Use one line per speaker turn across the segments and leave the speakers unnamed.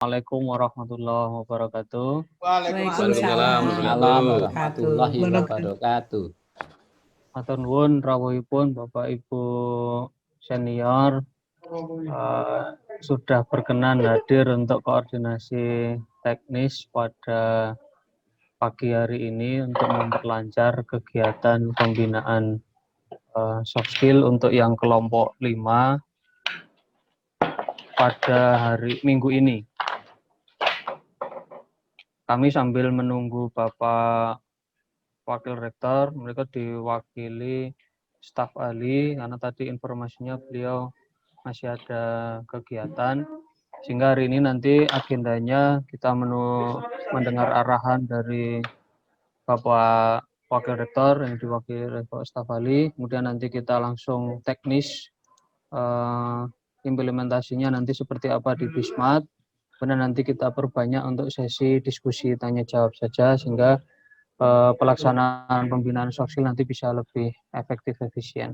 Assalamualaikum warahmatullahi wabarakatuh.
Waalaikumsalam
warahmatullahi wabarakatuh.
Matur nuwun rawuhipun Bapak Ibu senior sudah berkenan hadir untuk koordinasi teknis pada pagi hari ini untuk memperlancar kegiatan pembinaan soft skill untuk yang kelompok 5 pada hari Minggu ini. Kami sambil menunggu Bapak Wakil Rektor, mereka diwakili staf ahli, karena tadi informasinya beliau masih ada kegiatan, sehingga hari ini nanti agendanya kita mendengar arahan dari Bapak Wakil Rektor yang diwakili Bapak staf ahli, kemudian nanti kita langsung teknis implementasinya nanti seperti apa di Bismat, kemudian nanti kita perbanyak untuk sesi diskusi tanya jawab saja, sehingga pelaksanaan pembinaan soft skill nanti bisa lebih efektif efisien.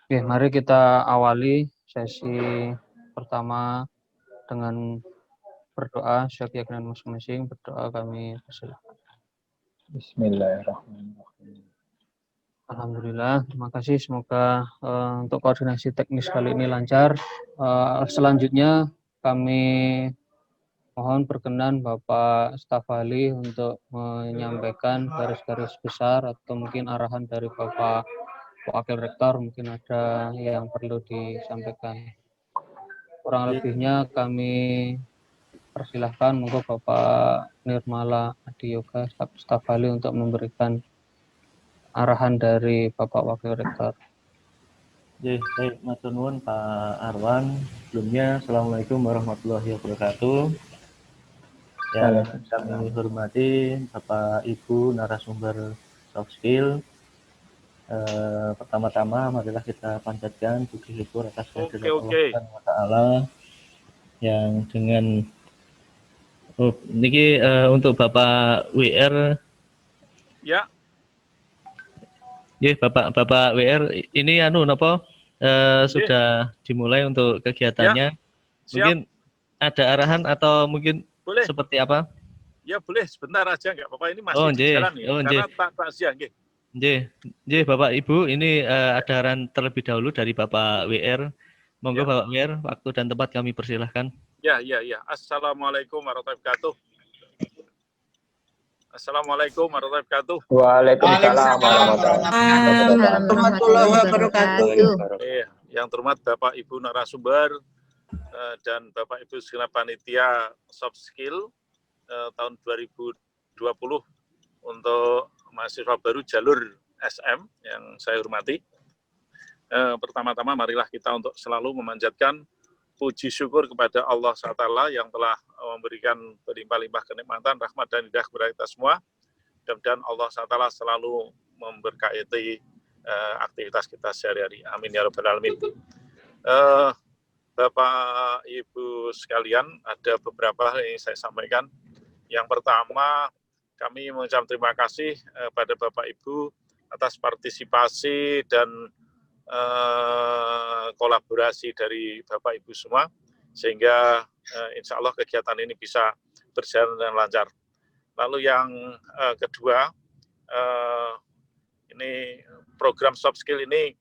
Oke, mari kita awali sesi pertama dengan berdoa. Setiap keyakinan masing-masing berdoa kami persilahkan.
Bismillahirrahmanirrahim.
Alhamdulillah, terima kasih. Semoga untuk koordinasi teknis kali ini lancar. Selanjutnya kami mohon perkenan Bapak staf ahli untuk menyampaikan garis-garis besar atau mungkin arahan dari Bapak Wakil Rektor, mungkin ada yang perlu disampaikan. Kurang lebihnya kami persilahkan monggo Bapak Nirmala Adiyoga staf ahli untuk memberikan arahan dari Bapak Wakil Rektor.
Baik, matur nuwun Pak Arwan. Sebelumnya, Assalamualaikum warahmatullahi wabarakatuh. Yang kami hormati Bapak Ibu narasumber soft skill. Pertama-tama, marilah kita panjatkan puji syukur atas kehadirat Allah Subhanahu wa Ta'ala yang dengan niki untuk Bapak WR.
Ya.
Ya, Bapak WR, ini sudah dimulai untuk kegiatannya.
Ya,
mungkin ada arahan atau mungkin
boleh.
Seperti apa?
Ya boleh, sebentar aja nggak apa-apa, ini masih di jalan nih. Karena tak siang.
Nggih, Bapak Ibu, ini ada arahan terlebih dahulu dari Bapak WR. Monggo ya. Bapak WR, waktu dan tempat kami persilahkan.
Ya. Assalamualaikum warahmatullahi wabarakatuh. Assalamualaikum warahmatullahi wabarakatuh.
Waalaikumsalam
warahmatullahi wabarakatuh.
Yang terhormat Bapak Ibu narasumber dan Bapak Ibu segenap panitia soft skill tahun 2020 untuk mahasiswa baru jalur SM yang saya hormati. Pertama-tama marilah kita untuk selalu memanjatkan puji syukur kepada Allah SWT yang telah memberikan berlimpah-limpah kenikmatan, rahmat dan hidayah kepada kita semua. Mudah-mudahan Allah SWT selalu memberkati aktivitas kita sehari-hari. Amin ya rabbal alamin. Bapak Ibu sekalian, ada beberapa hal yang saya sampaikan. Yang pertama, kami mengucapkan terima kasih pada Bapak Ibu atas partisipasi dan kolaborasi dari Bapak Ibu semua, sehingga insya Allah kegiatan ini bisa berjalan dengan lancar. Lalu yang kedua, ini program soft skill ini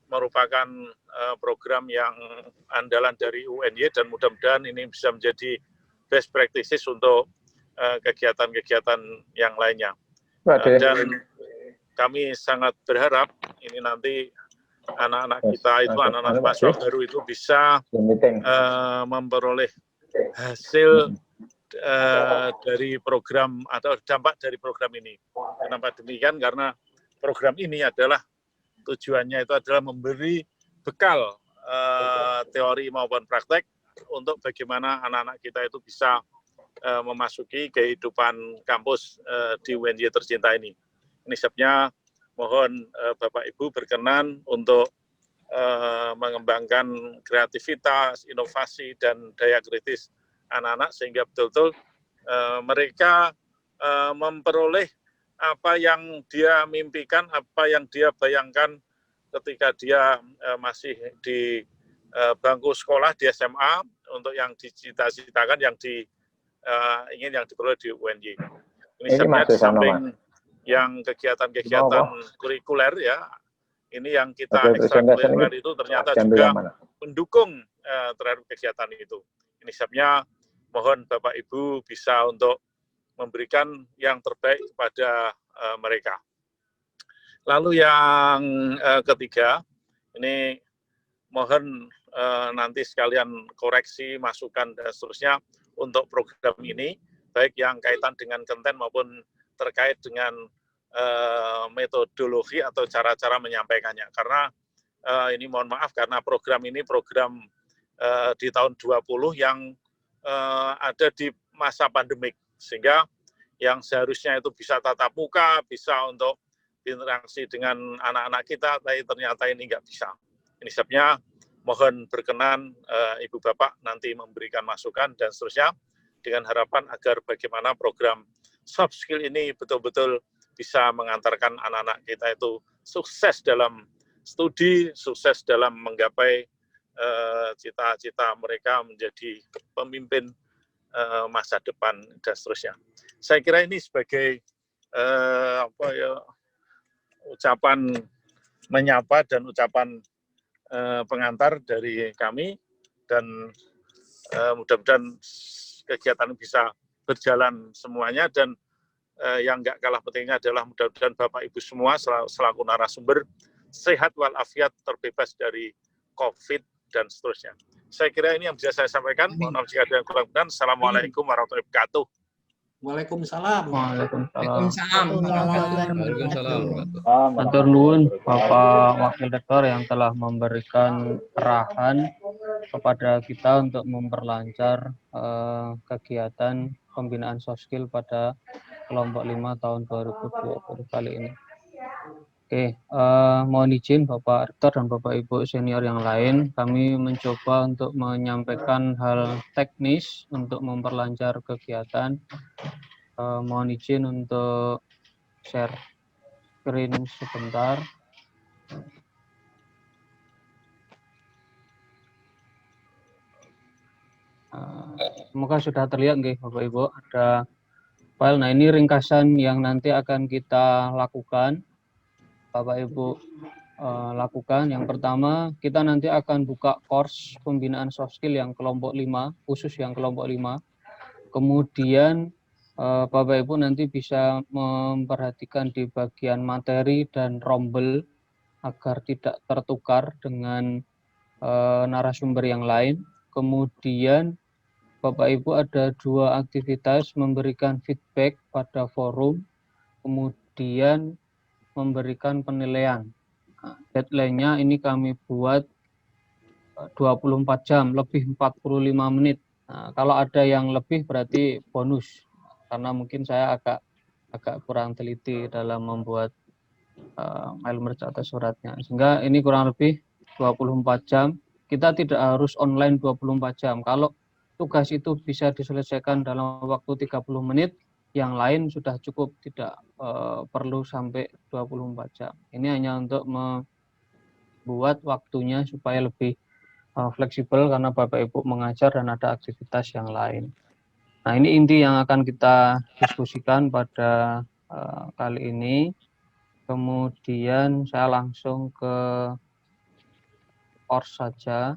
merupakan program yang andalan dari UNY dan mudah-mudahan ini bisa menjadi best practices untuk kegiatan-kegiatan yang lainnya. Dan kami sangat berharap ini nanti anak-anak kita itu, anak-anak mahasiswa baru itu bisa memperoleh hasil dari program atau dampak dari program ini. Kenapa demikian? Karena program ini adalah tujuannya itu adalah memberi bekal teori maupun praktek untuk bagaimana anak-anak kita itu bisa memasuki kehidupan kampus di UNY tercinta ini. Ini sebabnya mohon Bapak Ibu berkenan untuk mengembangkan kreativitas, inovasi, dan daya kritis anak-anak sehingga betul-betul mereka memperoleh apa yang dia mimpikan, apa yang dia bayangkan ketika dia masih di bangku sekolah di SMA, untuk yang dicita-citakan, yang ingin yang diperoleh di UNY. Ini
Ini
sebenarnya
Mas
di
Susano,
samping
Mas.
yang kegiatan-kegiatan kurikuler ya, ini yang kita
Hasil presentasi
ekstrakurikuler
ini
itu ternyata
diambil
juga
yang mana?
mendukung terhadap kegiatan itu. Ini sebabnya mohon Bapak Ibu bisa untuk memberikan yang terbaik kepada mereka. Lalu yang ketiga, ini mohon nanti sekalian koreksi, masukan, dan seterusnya untuk program ini, baik yang kaitan dengan konten maupun terkait dengan metodologi atau cara-cara menyampaikannya. Karena ini mohon maaf, karena program ini program di tahun 20 yang ada di masa pandemik, sehingga yang seharusnya itu bisa tatap muka, bisa untuk interaksi dengan anak-anak kita, tapi ternyata ini nggak bisa. Ini sebabnya mohon berkenan Ibu Bapak nanti memberikan masukan dan seterusnya dengan harapan agar bagaimana program soft skill ini betul-betul bisa mengantarkan anak-anak kita itu sukses dalam studi, sukses dalam menggapai cita-cita mereka menjadi pemimpin masa depan dan seterusnya. Saya kira ini sebagai ucapan menyapa dan ucapan pengantar dari kami, dan mudah-mudahan kegiatan bisa berjalan semuanya, dan yang nggak kalah pentingnya adalah mudah-mudahan Bapak Ibu semua selaku narasumber sehat walafiat, terbebas dari COVID dan seterusnya. Saya kira ini yang bisa saya sampaikan. Mohon maaf jika ada yang kurang benar. Assalamualaikum warahmatullahi wabarakatuh.
Waalaikumsalam.
Waalaikumsalam.
Waalaikumsalam.
Matur nuwun Bapak Wakil Rektor yang telah memberikan arahan kepada kita untuk memperlancar kegiatan pembinaan soft skill pada kelompok 5 tahun 2020 kali ini. Oke, mohon izin Bapak Rektor dan Bapak Ibu senior yang lain, kami mencoba untuk menyampaikan hal teknis untuk memperlancar kegiatan. Mohon izin untuk share screen sebentar. Semoga sudah terlihat nggih Bapak Ibu, ada file. Nah, ini ringkasan yang nanti akan kita lakukan. Bapak Ibu lakukan. Yang pertama, kita nanti akan buka course pembinaan soft skill yang kelompok 5, khusus yang kelompok 5. Kemudian Bapak Ibu nanti bisa memperhatikan di bagian materi dan rombel agar tidak tertukar dengan narasumber yang lain. Kemudian Bapak Ibu ada 2 aktivitas, memberikan feedback pada forum, kemudian memberikan penilaian. Nah, deadline-nya ini kami buat 24 jam, lebih 45 menit. Nah, kalau ada yang lebih berarti bonus, karena mungkin saya agak kurang teliti dalam membuat mail merge atau suratnya. Sehingga ini kurang lebih 24 jam. Kita tidak harus online 24 jam. Kalau tugas itu bisa diselesaikan dalam waktu 30 menit, yang lain sudah cukup, tidak perlu sampai 24 jam. Ini hanya untuk membuat waktunya supaya lebih fleksibel karena Bapak Ibu mengajar dan ada aktivitas yang lain. Nah, ini inti yang akan kita diskusikan pada kali ini. Kemudian saya langsung ke course saja.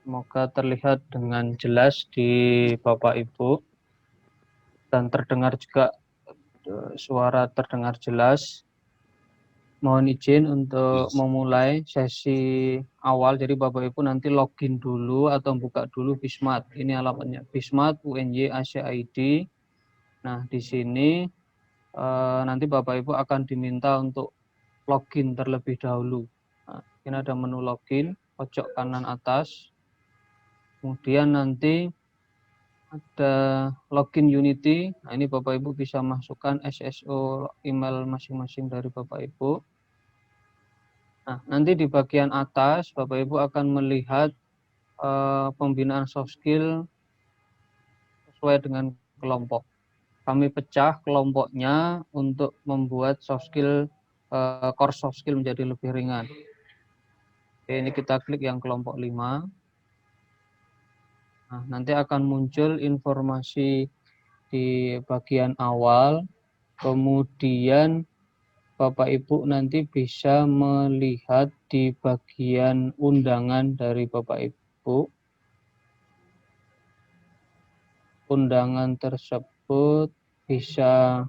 Semoga terlihat dengan jelas di Bapak Ibu dan terdengar juga, suara terdengar jelas. Mohon izin untuk memulai sesi awal. Jadi Bapak Ibu nanti login dulu atau buka dulu Bismart. Ini alamatnya Bismart UNY Asia ID. Nah, di sini nanti Bapak Ibu akan diminta untuk login terlebih dahulu. Nah, ini ada menu login pojok kanan atas. Kemudian nanti ada login Unity. Nah, ini Bapak Ibu bisa masukkan SSO email masing-masing dari Bapak Ibu. Nah, nanti di bagian atas Bapak Ibu akan melihat pembinaan soft skill sesuai dengan kelompok. Kami pecah kelompoknya untuk membuat soft skill, course soft skill menjadi lebih ringan. Oke, ini kita klik yang kelompok 5. Nah, nanti akan muncul informasi di bagian awal, kemudian Bapak Ibu nanti bisa melihat di bagian undangan dari Bapak Ibu. Undangan tersebut bisa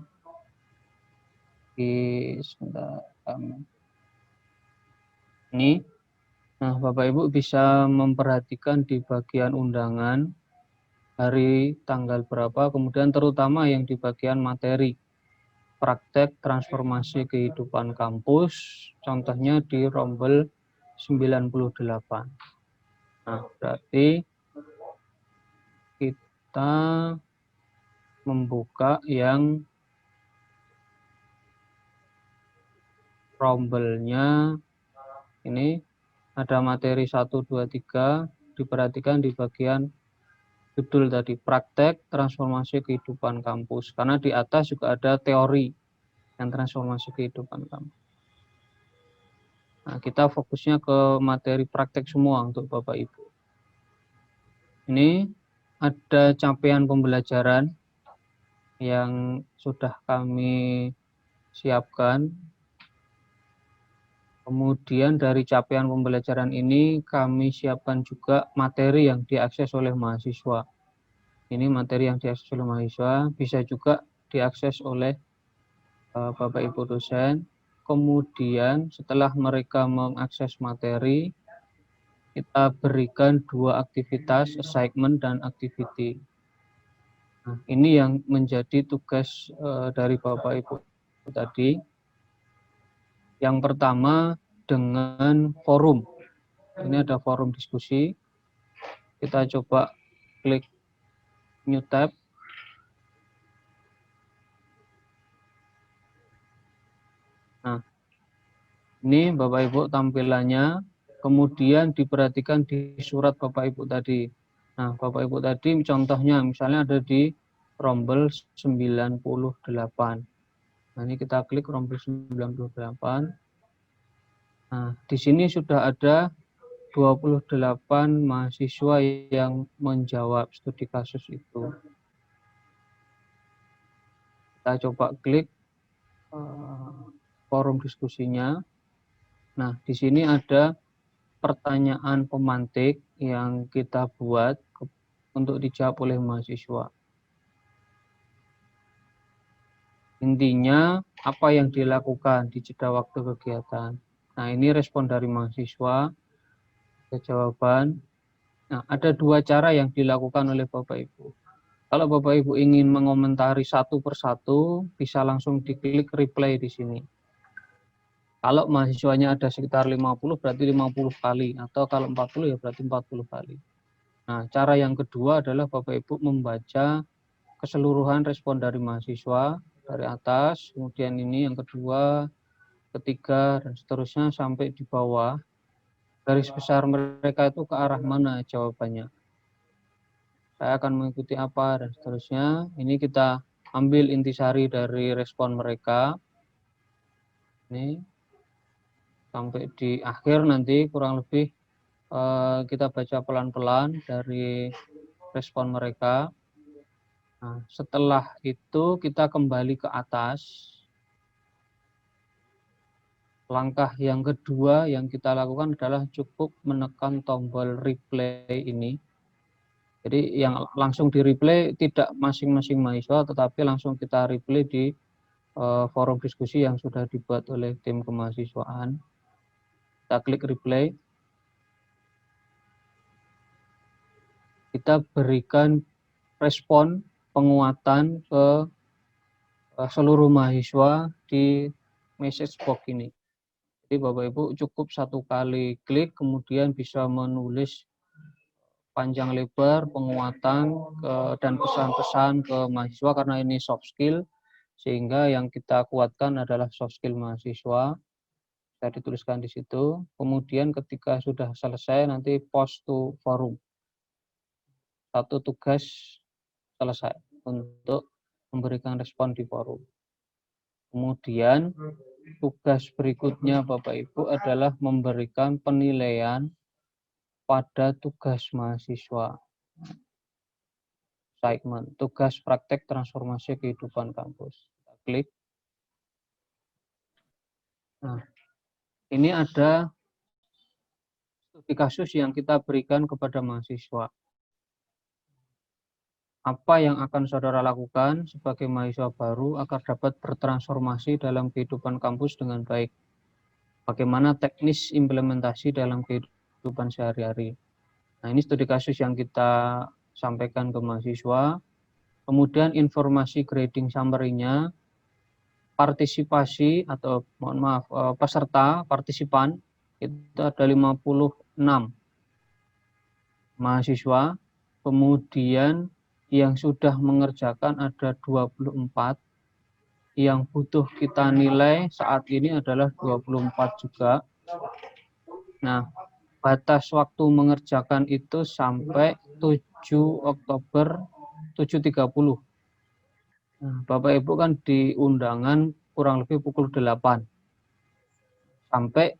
sebentar, ini. Nah, Bapak Ibu bisa memperhatikan di bagian undangan hari tanggal berapa, kemudian terutama yang di bagian materi praktek transformasi kehidupan kampus, contohnya di rombel 98. Nah, berarti kita membuka yang rombelnya ini ada materi 1, 2, 3, diperhatikan di bagian judul tadi, praktek transformasi kehidupan kampus. Karena di atas juga ada teori yang transformasi kehidupan kampus. Nah, kita fokusnya ke materi praktek semua untuk Bapak Ibu. Ini ada capaian pembelajaran yang sudah kami siapkan. Kemudian dari capaian pembelajaran ini kami siapkan juga materi yang diakses oleh mahasiswa. Ini materi yang diakses oleh mahasiswa, bisa juga diakses oleh Bapak Ibu dosen. Kemudian setelah mereka mengakses materi, kita berikan 2 aktivitas, assignment dan activity. Nah, ini yang menjadi tugas dari Bapak Ibu tadi. Yang pertama dengan forum. Ini ada forum diskusi. Kita coba klik new tab. Nah, ini Bapak Ibu tampilannya. Kemudian diperhatikan di surat Bapak Ibu tadi. Nah, Bapak Ibu tadi contohnya misalnya ada di rombel 98. Nah, ini kita klik rombel 98. Nah, di sini sudah ada 28 mahasiswa yang menjawab studi kasus itu. Kita coba klik forum diskusinya. Nah, di sini ada pertanyaan pemantik yang kita buat untuk dijawab oleh mahasiswa. Intinya, apa yang dilakukan di jeda waktu kegiatan. Nah, ini respon dari mahasiswa, jawaban. Nah, ada 2 cara yang dilakukan oleh Bapak Ibu. Kalau Bapak Ibu ingin mengomentari satu persatu, bisa langsung diklik replay di sini. Kalau mahasiswanya ada sekitar 50, berarti 50 kali. Atau kalau 40, ya berarti 40 kali. Nah, cara yang kedua adalah Bapak Ibu membaca keseluruhan respon dari mahasiswa, dari atas, kemudian ini yang kedua, ketiga, dan seterusnya sampai di bawah. Garis besar mereka itu ke arah mana jawabannya. Saya akan mengikuti apa, dan seterusnya. Ini kita ambil intisari dari respon mereka. Ini sampai di akhir nanti kurang lebih kita baca pelan-pelan dari respon mereka. Nah, setelah itu kita kembali ke atas. Langkah yang kedua yang kita lakukan adalah cukup menekan tombol replay ini. Jadi yang langsung di replay tidak masing-masing mahasiswa, tetapi langsung kita replay di forum diskusi yang sudah dibuat oleh tim kemahasiswaan. Kita klik replay. Kita berikan respon penguatan ke seluruh mahasiswa di message box ini. Jadi Bapak Ibu cukup 1 kali klik, kemudian bisa menulis panjang lebar penguatan dan pesan-pesan ke mahasiswa karena ini soft skill, sehingga yang kita kuatkan adalah soft skill mahasiswa. Bisa dituliskan di situ. Kemudian ketika sudah selesai nanti post to forum. 1 tugas selesai untuk memberikan respon di forum. Kemudian tugas berikutnya Bapak Ibu adalah memberikan penilaian pada tugas mahasiswa. assignment, tugas praktek transformasi kehidupan kampus. Kita klik. Nah, ini ada studi kasus yang kita berikan kepada mahasiswa. Apa yang akan saudara lakukan sebagai mahasiswa baru agar dapat bertransformasi dalam kehidupan kampus dengan baik? Bagaimana teknis implementasi dalam kehidupan sehari-hari? Nah, ini studi kasus yang kita sampaikan ke mahasiswa. Kemudian informasi grading summary-nya, partisipasi atau mohon maaf, peserta, partisipan, itu ada 56 mahasiswa. Kemudian yang sudah mengerjakan ada 24, yang butuh kita nilai saat ini adalah 24 juga. Nah, batas waktu mengerjakan itu sampai 7 Oktober 7.30. Nah, Bapak Ibu kan di undangan kurang lebih pukul 8 sampai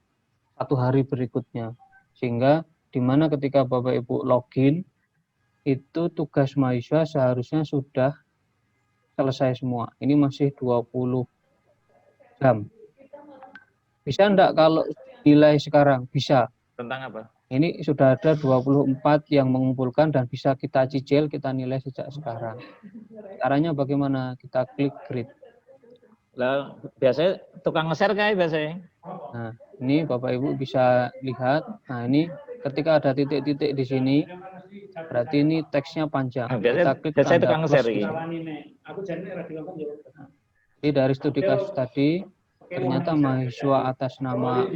1 hari berikutnya. Sehingga di mana ketika Bapak Ibu login, itu tugas mahasiswa seharusnya sudah selesai semua. Ini masih 20 jam. Bisa enggak kalau nilai sekarang? Bisa.
Tentang apa?
Ini sudah ada 24 yang mengumpulkan dan bisa kita cicil, kita nilai sejak sekarang. Caranya bagaimana? Kita klik grid.
Lah, biasanya tukang nge-share kayak biasanya.
Nah, ini Bapak Ibu bisa lihat. Nah, ini ketika ada titik-titik di sini, berarti ini teksnya panjang. Kita klik
Biasanya
tanda
tukang
plus.
nge-share ini.
Jadi dari studi kasus tadi, ternyata mahasiswa atas nama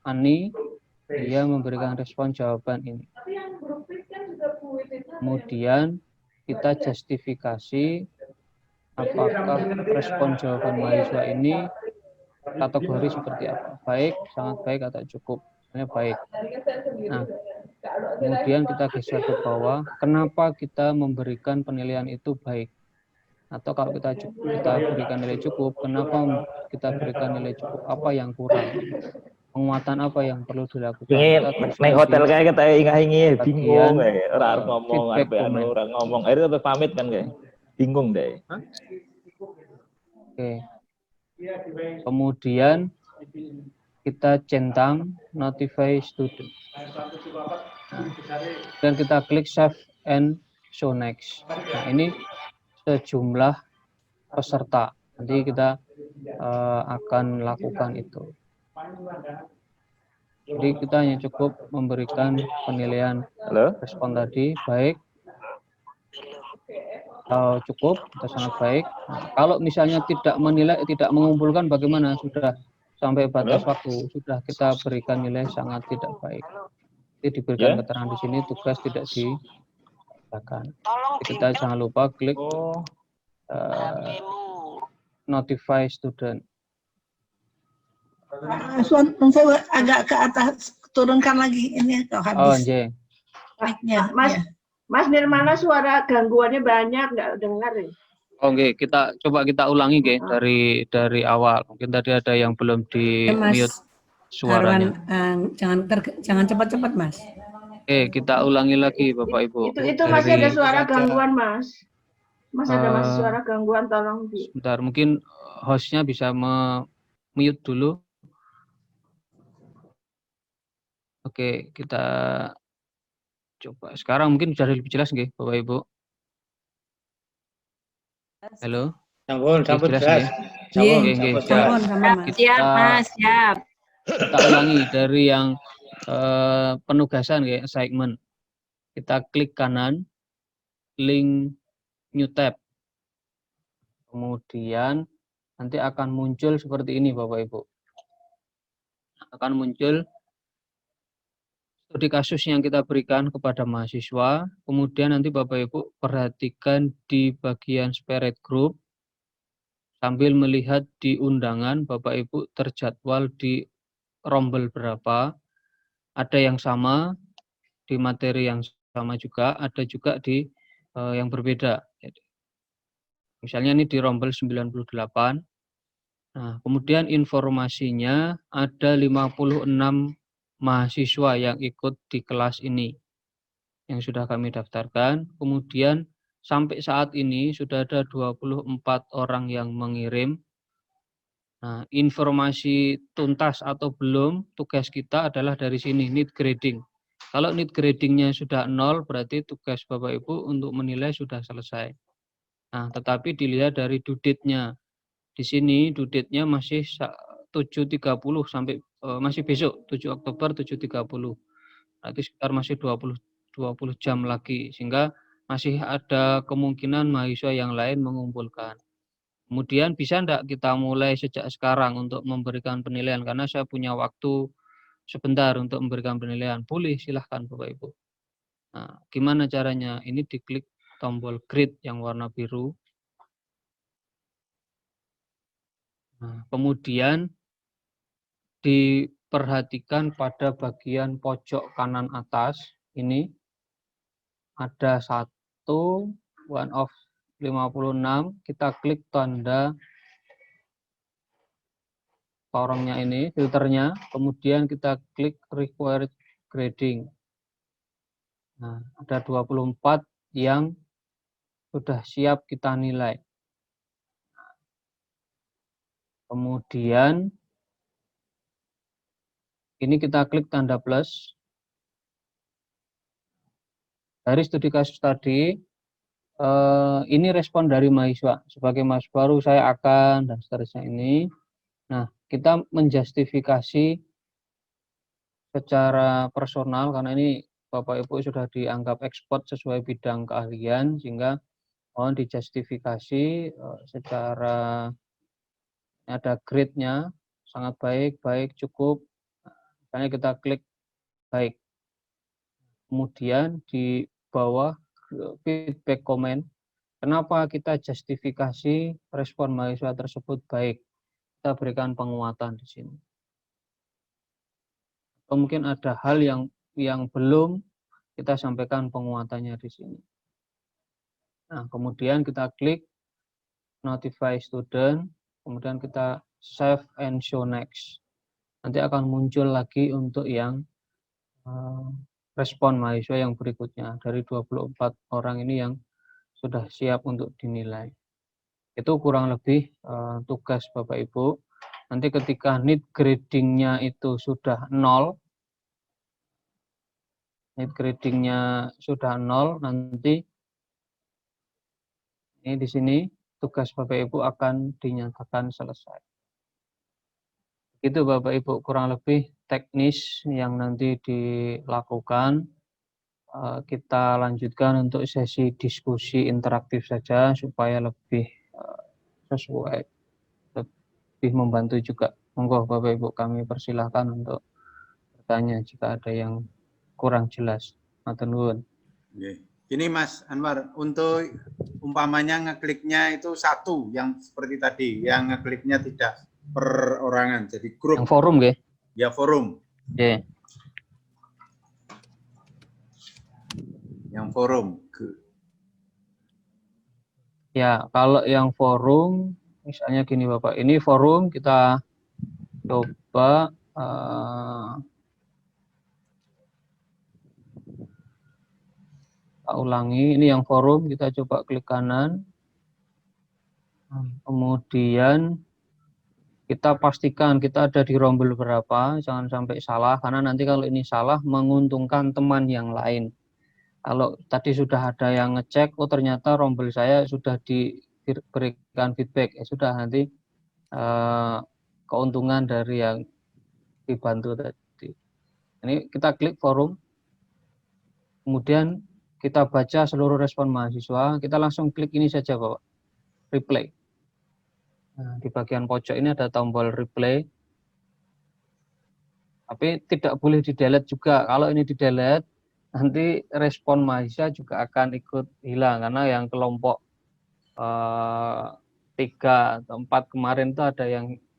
Ani, dia memberikan respon jawaban ini. Kemudian kita justifikasi apakah respon jawaban mahasiswa ini kategori seperti apa, baik, sangat baik, atau cukup. Misalnya baik. Nah, kemudian kita geser ke bawah, kenapa kita memberikan penilaian itu baik? Atau kalau kita berikan nilai cukup, kenapa kita berikan nilai cukup? Apa yang kurang? Penguatan apa yang perlu dilakukan?
Ini naik hotel kayak kita ingat-ingat bingung kayak orang ngomong, orang ngomong, akhirnya pamit kan kayak bingung deh.
Oke. Kemudian kita centang notify student. Dan kita klik save and show next. Nah, ini sejumlah peserta. Nanti kita akan lakukan itu. Jadi kita hanya cukup memberikan penilaian respon tadi, baik, cukup, atau sangat baik. Nah, kalau misalnya tidak menilai, tidak mengumpulkan, bagaimana? Sudah sampai batas waktu, sudah kita berikan nilai sangat tidak baik. Jadi diberikan keterangan di sini, tugas tidak dikerjakan. Kita jangan lupa klik notify student.
Saya agak ke atas, turunkan lagi ini kalau habis.
Oh, J.
Mas Nirmana, suara gangguannya banyak, nggak dengar ya?
Oke, kita ulangi dari awal. Mungkin tadi ada yang belum di mute suaranya.
Jangan cepat-cepat, Mas.
Oke, kita ulangi lagi, Bapak Ibu.
Itu masih ada suara gangguan, Mas. Mas ada masih suara gangguan, tolong di.
Sebentar, mungkin hostnya bisa mute dulu. Oke, kita coba. Sekarang mungkin sudah lebih jelas nggih, Bapak Ibu? Halo?
Sampun,
jelas.
Siap, Mas, siap.
Kita ulangi dari yang penugasan ya, assignment. Kita klik kanan, link new tab. Kemudian nanti akan muncul seperti ini, Bapak Ibu. Akan muncul studi kasus yang kita berikan kepada mahasiswa. Kemudian nanti Bapak Ibu perhatikan di bagian spirit group, sambil melihat di undangan Bapak Ibu terjadwal di rombel berapa. Ada yang sama di materi yang sama juga, ada juga di yang berbeda. Misalnya ini di rombel 98. Nah, kemudian informasinya ada 56 mahasiswa yang ikut di kelas ini yang sudah kami daftarkan. Kemudian sampai saat ini sudah ada 24 orang yang mengirim. Nah, informasi tuntas atau belum, tugas kita adalah dari sini, need grading. Kalau need gradingnya sudah 0, berarti tugas Bapak Ibu untuk menilai sudah selesai. Nah, tetapi dilihat dari due date-nya. Di sini due date-nya masih 7.30 sampai masih besok 7 Oktober 7.30. Berarti sekitar masih 20 jam lagi, sehingga masih ada kemungkinan mahasiswa yang lain mengumpulkan. Kemudian bisa enggak kita mulai sejak sekarang untuk memberikan penilaian, karena saya punya waktu sebentar untuk memberikan penilaian. Boleh, silahkan Bapak Ibu. Nah, gimana caranya? Ini diklik tombol grid yang warna biru. Nah, kemudian diperhatikan pada bagian pojok kanan atas, ini ada one of 56, kita klik tanda torongnya ini, filternya, kemudian kita klik required grading. Nah, ada 24 yang sudah siap kita nilai. Kemudian ini kita klik tanda plus. Dari studi kasus tadi, ini respon dari mahasiswa. Sebagai mahasiswa baru saya akan, dan seterusnya ini. Nah, kita menjustifikasi secara personal, karena ini Bapak Ibu sudah dianggap expert sesuai bidang keahlian, sehingga mohon dijustifikasi secara, ada grade-nya, sangat baik, baik, cukup. Misalnya kita klik baik. Kemudian di bawah feedback comment, kenapa kita justifikasi respon mahasiswa tersebut baik. Kita berikan penguatan di sini. Atau mungkin ada hal yang belum, kita sampaikan penguatannya di sini. Nah, kemudian kita klik notify student, kemudian kita save and show next. Nanti akan muncul lagi untuk yang respon mahasiswa yang berikutnya. Dari 24 orang ini yang sudah siap untuk dinilai. Itu kurang lebih tugas Bapak Ibu. Nanti ketika need grading-nya itu sudah 0, need grading-nya sudah 0, nanti ini di sini tugas Bapak Ibu akan dinyatakan selesai. Itu Bapak Ibu kurang lebih teknis yang nanti dilakukan. Kita lanjutkan untuk sesi diskusi interaktif saja supaya lebih sesuai, lebih membantu juga. Monggo Bapak Ibu kami persilahkan untuk bertanya jika ada yang kurang jelas. Matur nuwun.
Ini Mas Anwar, untuk umpamanya ngekliknya itu satu, yang seperti tadi, yang ngekliknya tidak perorangan, jadi grup.
Yang forum nggih?
Ya forum.
Nggih.
Yang forum.
Ya, kalau yang forum, misalnya gini Bapak, ini forum kita coba kita ulangi. Ini yang forum, kita coba klik kanan. Kemudian kita pastikan kita ada di rombel berapa, jangan sampai salah, karena nanti kalau ini salah menguntungkan teman yang lain. Kalau tadi sudah ada yang ngecek, oh ternyata rombel saya sudah diberikan feedback, ya sudah nanti keuntungan dari yang dibantu tadi. Ini kita klik forum, kemudian kita baca seluruh respon mahasiswa, kita langsung klik ini saja Bapak, replay. Nah, di bagian pojok ini ada tombol replay, tapi tidak boleh di-delete juga. Kalau ini di-delete, nanti respon mahasiswa juga akan ikut hilang, karena yang kelompok 3 atau 4 kemarin itu ada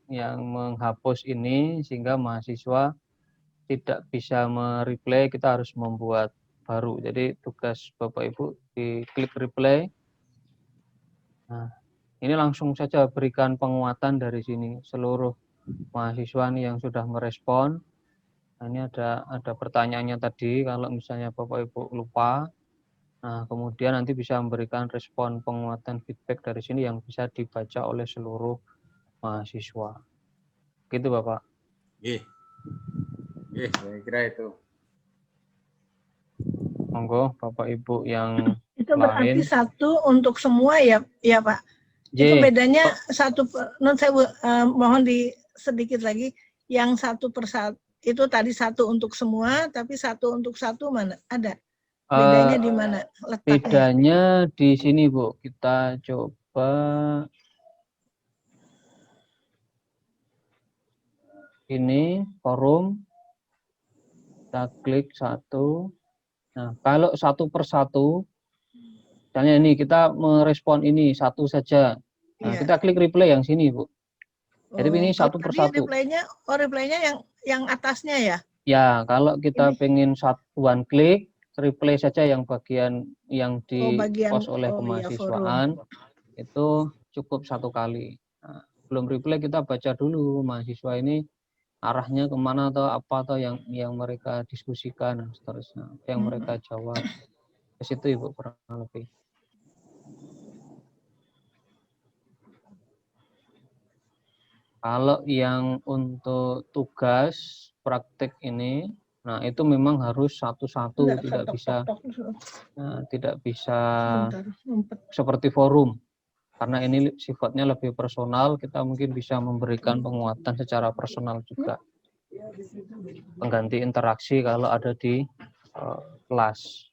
yang menghapus ini, sehingga mahasiswa tidak bisa mereplay, kita harus membuat baru. Jadi tugas Bapak Ibu di klik replay. Nah, ini langsung saja berikan penguatan dari sini seluruh mahasiswa nih yang sudah merespon. Nah, ini ada pertanyaannya tadi, kalau misalnya Bapak Ibu lupa, Nah, kemudian nanti bisa memberikan respon penguatan feedback dari sini yang bisa dibaca oleh seluruh mahasiswa. Gitu, Bapak.
Nggih. Nggih, saya kira itu.
Monggo, Bapak Ibu yang
Itu berarti
lain.
satu untuk semua ya, ya Pak. Itu
J.
bedanya satu, non saya mohon sedikit lagi, yang satu persatu itu tadi satu untuk semua, tapi satu untuk satu mana ada? Bedanya di mana letaknya?
Bedanya di sini, Bu. Kita coba ini forum, kita klik satu. Nah, kalau satu persatu, misalnya ini kita merespon ini satu saja. Nah,
Iya.
kita klik replay yang sini, Bu. Jadi ini satu
Tadi
persatu.
replaynya yang atasnya ya?
Ya, kalau kita
Ini.
pengen satuan klik, replay saja yang bagian yang di post oleh kemahasiswaan, itu cukup satu kali. Nah, belum replay kita baca dulu mahasiswa ini arahnya kemana atau apa atau yang mereka diskusikan dan seterusnya, yang mereka jawab. Ke situ Ibu kurang lebih. Kalau yang untuk tugas praktek ini, nah itu memang harus satu-satu, tidak bisa seperti forum, karena ini sifatnya lebih personal. Kita mungkin bisa memberikan penguatan secara personal juga, pengganti interaksi kalau ada di kelas.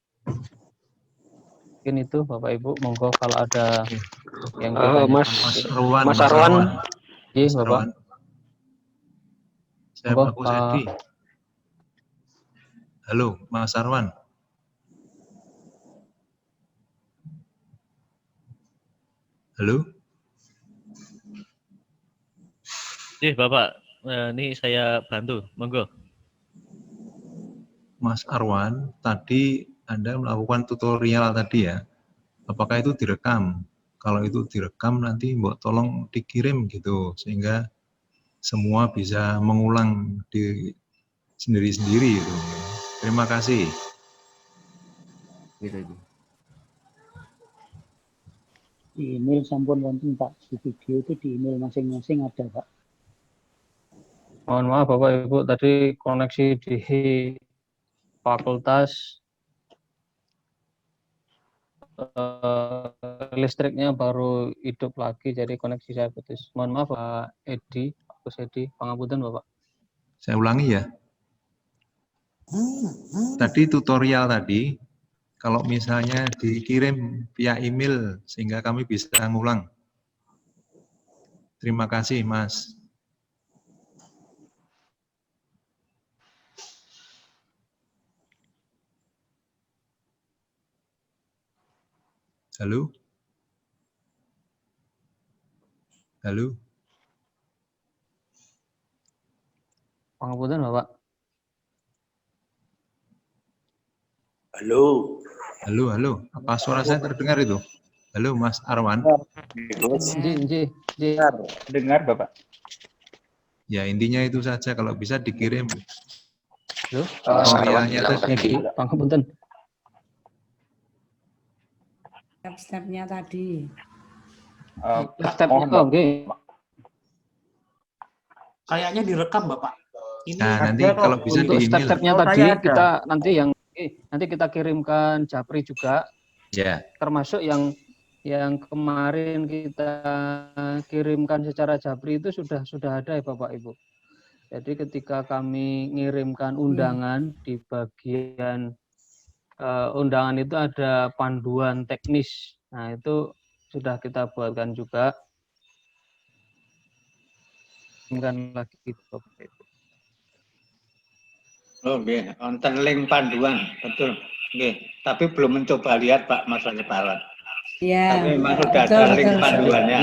Mungkin itu Bapak Ibu, monggo kalau ada yang ditanyakan.
Mas Arwan.
Iya, Bapak.
Saya Pak Kusedi. Halo, Mas Arwan. Halo.
Bapak, ini saya bantu, monggo.
Mas Arwan, tadi Anda melakukan tutorial tadi ya. Apakah itu direkam? Kalau itu direkam nanti mbok tolong dikirim gitu, sehingga semua bisa mengulang di sendiri-sendiri gitu. Terima kasih.
Di email sampun wonten Pak, di video itu di email masing-masing ada Pak.
Mohon maaf Bapak Ibu, tadi koneksi di fakultas listriknya baru hidup lagi, jadi koneksi saya putus. Mohon maaf Pak Edi, Pak Kusedi, pangapunten Bapak.
Saya ulangi ya. Tadi tutorial tadi, kalau misalnya dikirim via email sehingga kami bisa ngulang. Terima kasih, Mas. Halo? Halo?
Pangapunten Bapak.
Halo? Halo. Apa suara saya terdengar itu? Halo, Mas Arwan.
Dengar Bapak.
Ya, intinya itu saja. Kalau bisa dikirim
tutorialnya tadi. Pangapunten.
Step-stepnya tadi.
Step-stepnya kayaknya direkam Bapak.
Ini nah, nanti kalau bisa
untuk
di email.
Step-stepnya tadi kita nanti kita kirimkan Japri juga.
Ya.
Termasuk yang kemarin kita kirimkan secara Japri itu sudah ada ya Bapak Ibu. Jadi ketika kami ngirimkan undangan, di bagian undangan itu ada panduan teknis. Nah, itu sudah kita buatkan juga. Kirimkan lagi Bapak Ibu.
Oh, nggih, wonten link panduan, betul. Nggih, tapi belum mencoba lihat Pak Mas Aldebaran.
Iya.
Tapi memang sudah ada link panduannya.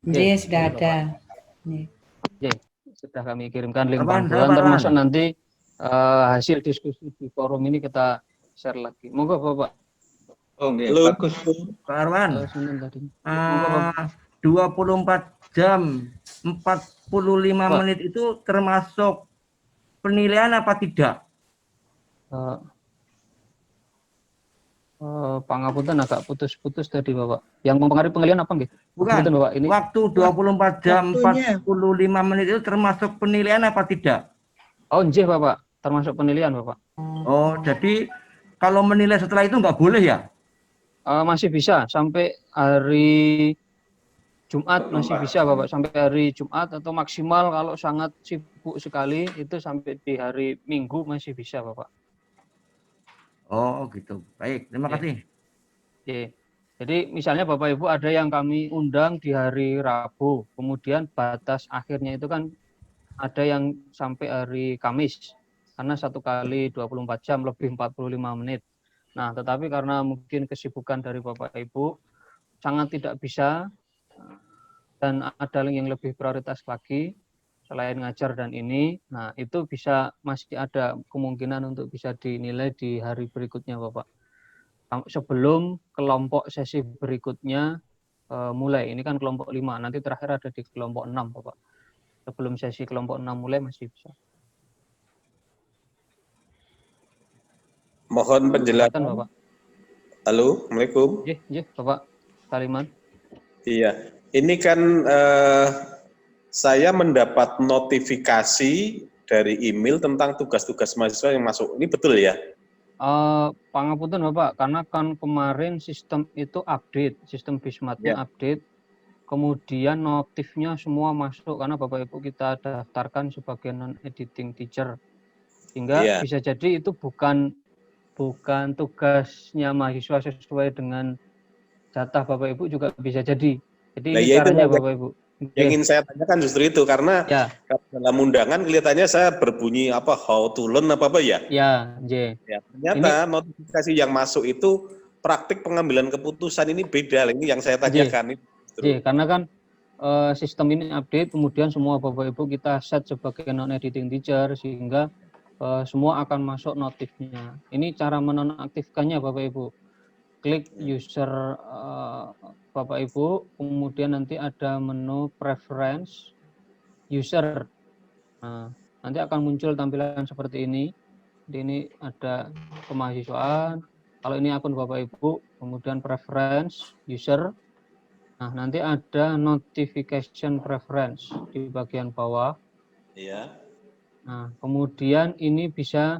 Iya, sudah ada.
Sudah kami kirimkan link panduan, termasuk nanti hasil diskusi di forum ini kita share lagi. Monggo Bapak.
Oh, nggih, bagus.
Pak Arwan. 24 jam 45 menit itu termasuk penilaian apa tidak?
Pangapunten agak putus-putus tadi Bapak. Yang mempengaruhi pengalihan apa nggih?
Bukan.
Pangapunten, Bapak, ini
Waktu 24 jam
Waktunya.
45 menit itu termasuk penilaian apa tidak?
Oh, nggih Bapak, termasuk penilaian Bapak.
Oh, jadi kalau menilai setelah itu nggak boleh ya?
Masih bisa sampai hari Jumat masih bisa Bapak, sampai hari Jumat atau maksimal kalau sangat sibuk sekali itu sampai di hari Minggu masih bisa Bapak.
Oh gitu. Baik, terima kasih.
Oke. Jadi misalnya Bapak Ibu ada yang kami undang di hari Rabu, kemudian batas akhirnya itu kan ada yang sampai hari Kamis, karena 1 kali 24 jam lebih 45 menit. Nah, tetapi karena mungkin kesibukan dari Bapak Ibu sangat tidak bisa, dan ada yang lebih prioritas lagi selain ngajar dan ini, nah itu bisa masih ada kemungkinan untuk bisa dinilai di hari berikutnya Bapak. Sebelum kelompok sesi berikutnya mulai, ini kan kelompok 5, nanti terakhir ada di kelompok 6 Bapak. Sebelum sesi kelompok 6 mulai masih bisa.
Mohon penjelasan
Bapak.
Halo, Assalamualaikum.
Iya, Bapak Saliman.
Iya, ini kan saya mendapat notifikasi dari email tentang tugas-tugas mahasiswa yang masuk. Ini betul ya?
Pangapunten Bapak, karena kan kemarin sistem itu update, sistem Bismatnya update, kemudian notifnya semua masuk karena Bapak Ibu kita daftarkan sebagai non-editing teacher, sehingga bisa jadi itu bukan tugasnya mahasiswa sesuai dengan jatah Bapak Ibu juga bisa jadi. Jadi ini caranya Bapak Ibu.
Yang ingin saya tanyakan justru itu karena dalam undangan kelihatannya saya berbunyi how to learn apa ya?
Ya,
ternyata notifikasi yang masuk itu praktik pengambilan keputusan ini beda. Ini yang saya tanyakan.
Karena kan sistem ini update, kemudian semua Bapak Ibu kita set sebagai non-editing teacher sehingga semua akan masuk notifnya. Ini cara menonaktifkannya Bapak Ibu. Klik user Bapak Ibu, kemudian nanti ada menu preference user. Nah, nanti akan muncul tampilan seperti ini. Jadi ini ada kemahasiswaan. Kalau ini akun Bapak Ibu, kemudian preference user. Nah, nanti ada notification preference di bagian bawah.
Iya.
Nah, kemudian ini bisa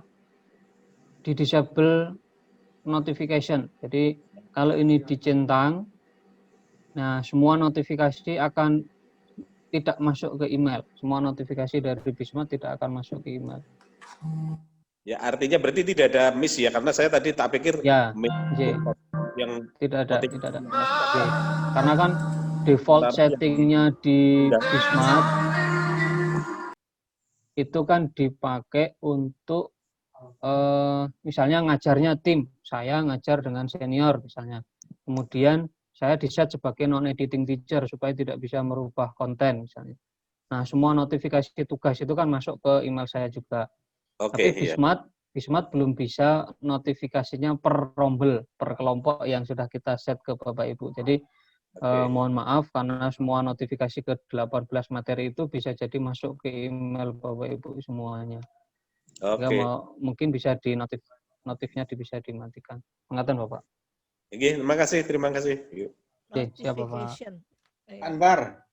di disable notification. Jadi kalau ini dicentang, nah semua notifikasi akan tidak masuk ke email. Semua notifikasi dari Bismat tidak akan masuk ke email.
Ya, artinya berarti tidak ada miss ya, karena saya tadi tak pikir
yang tidak ada. Karena kan default settingnya di Bismat itu kan dipakai untuk misalnya ngajarnya tim, saya ngajar dengan senior misalnya, kemudian saya di-set sebagai non-editing teacher supaya tidak bisa merubah konten misalnya. Nah, semua notifikasi tugas itu kan masuk ke email saya juga. Tapi Bismat belum bisa notifikasinya per rombel, per kelompok yang sudah kita set ke Bapak Ibu. Jadi mohon maaf karena semua notifikasi ke 18 materi itu bisa jadi masuk ke email Bapak Ibu semuanya. Mungkin bisa di notifnya bisa dimatikan. Pengertian Bapak.
Oke, terima kasih.
Oke, siap Bapak.
Anwar.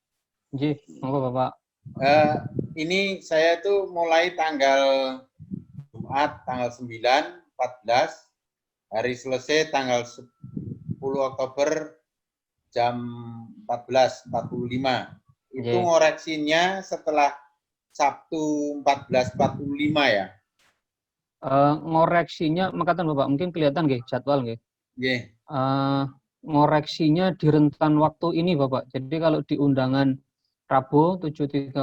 Oke, monggo Bapak.
Ini saya tuh mulai tanggal Jumat tanggal 9, 14, hari selesai tanggal 10 Oktober jam 14.45. Itu ngoreksinya setelah Sabtu 14.45 ya?
Ngoreksinya, makatan Bapak, mungkin kelihatan nggih jadwal nggih?
Nggih.
Ngoreksinya di rentan waktu ini Bapak. Jadi kalau di undangan Rabu 7.30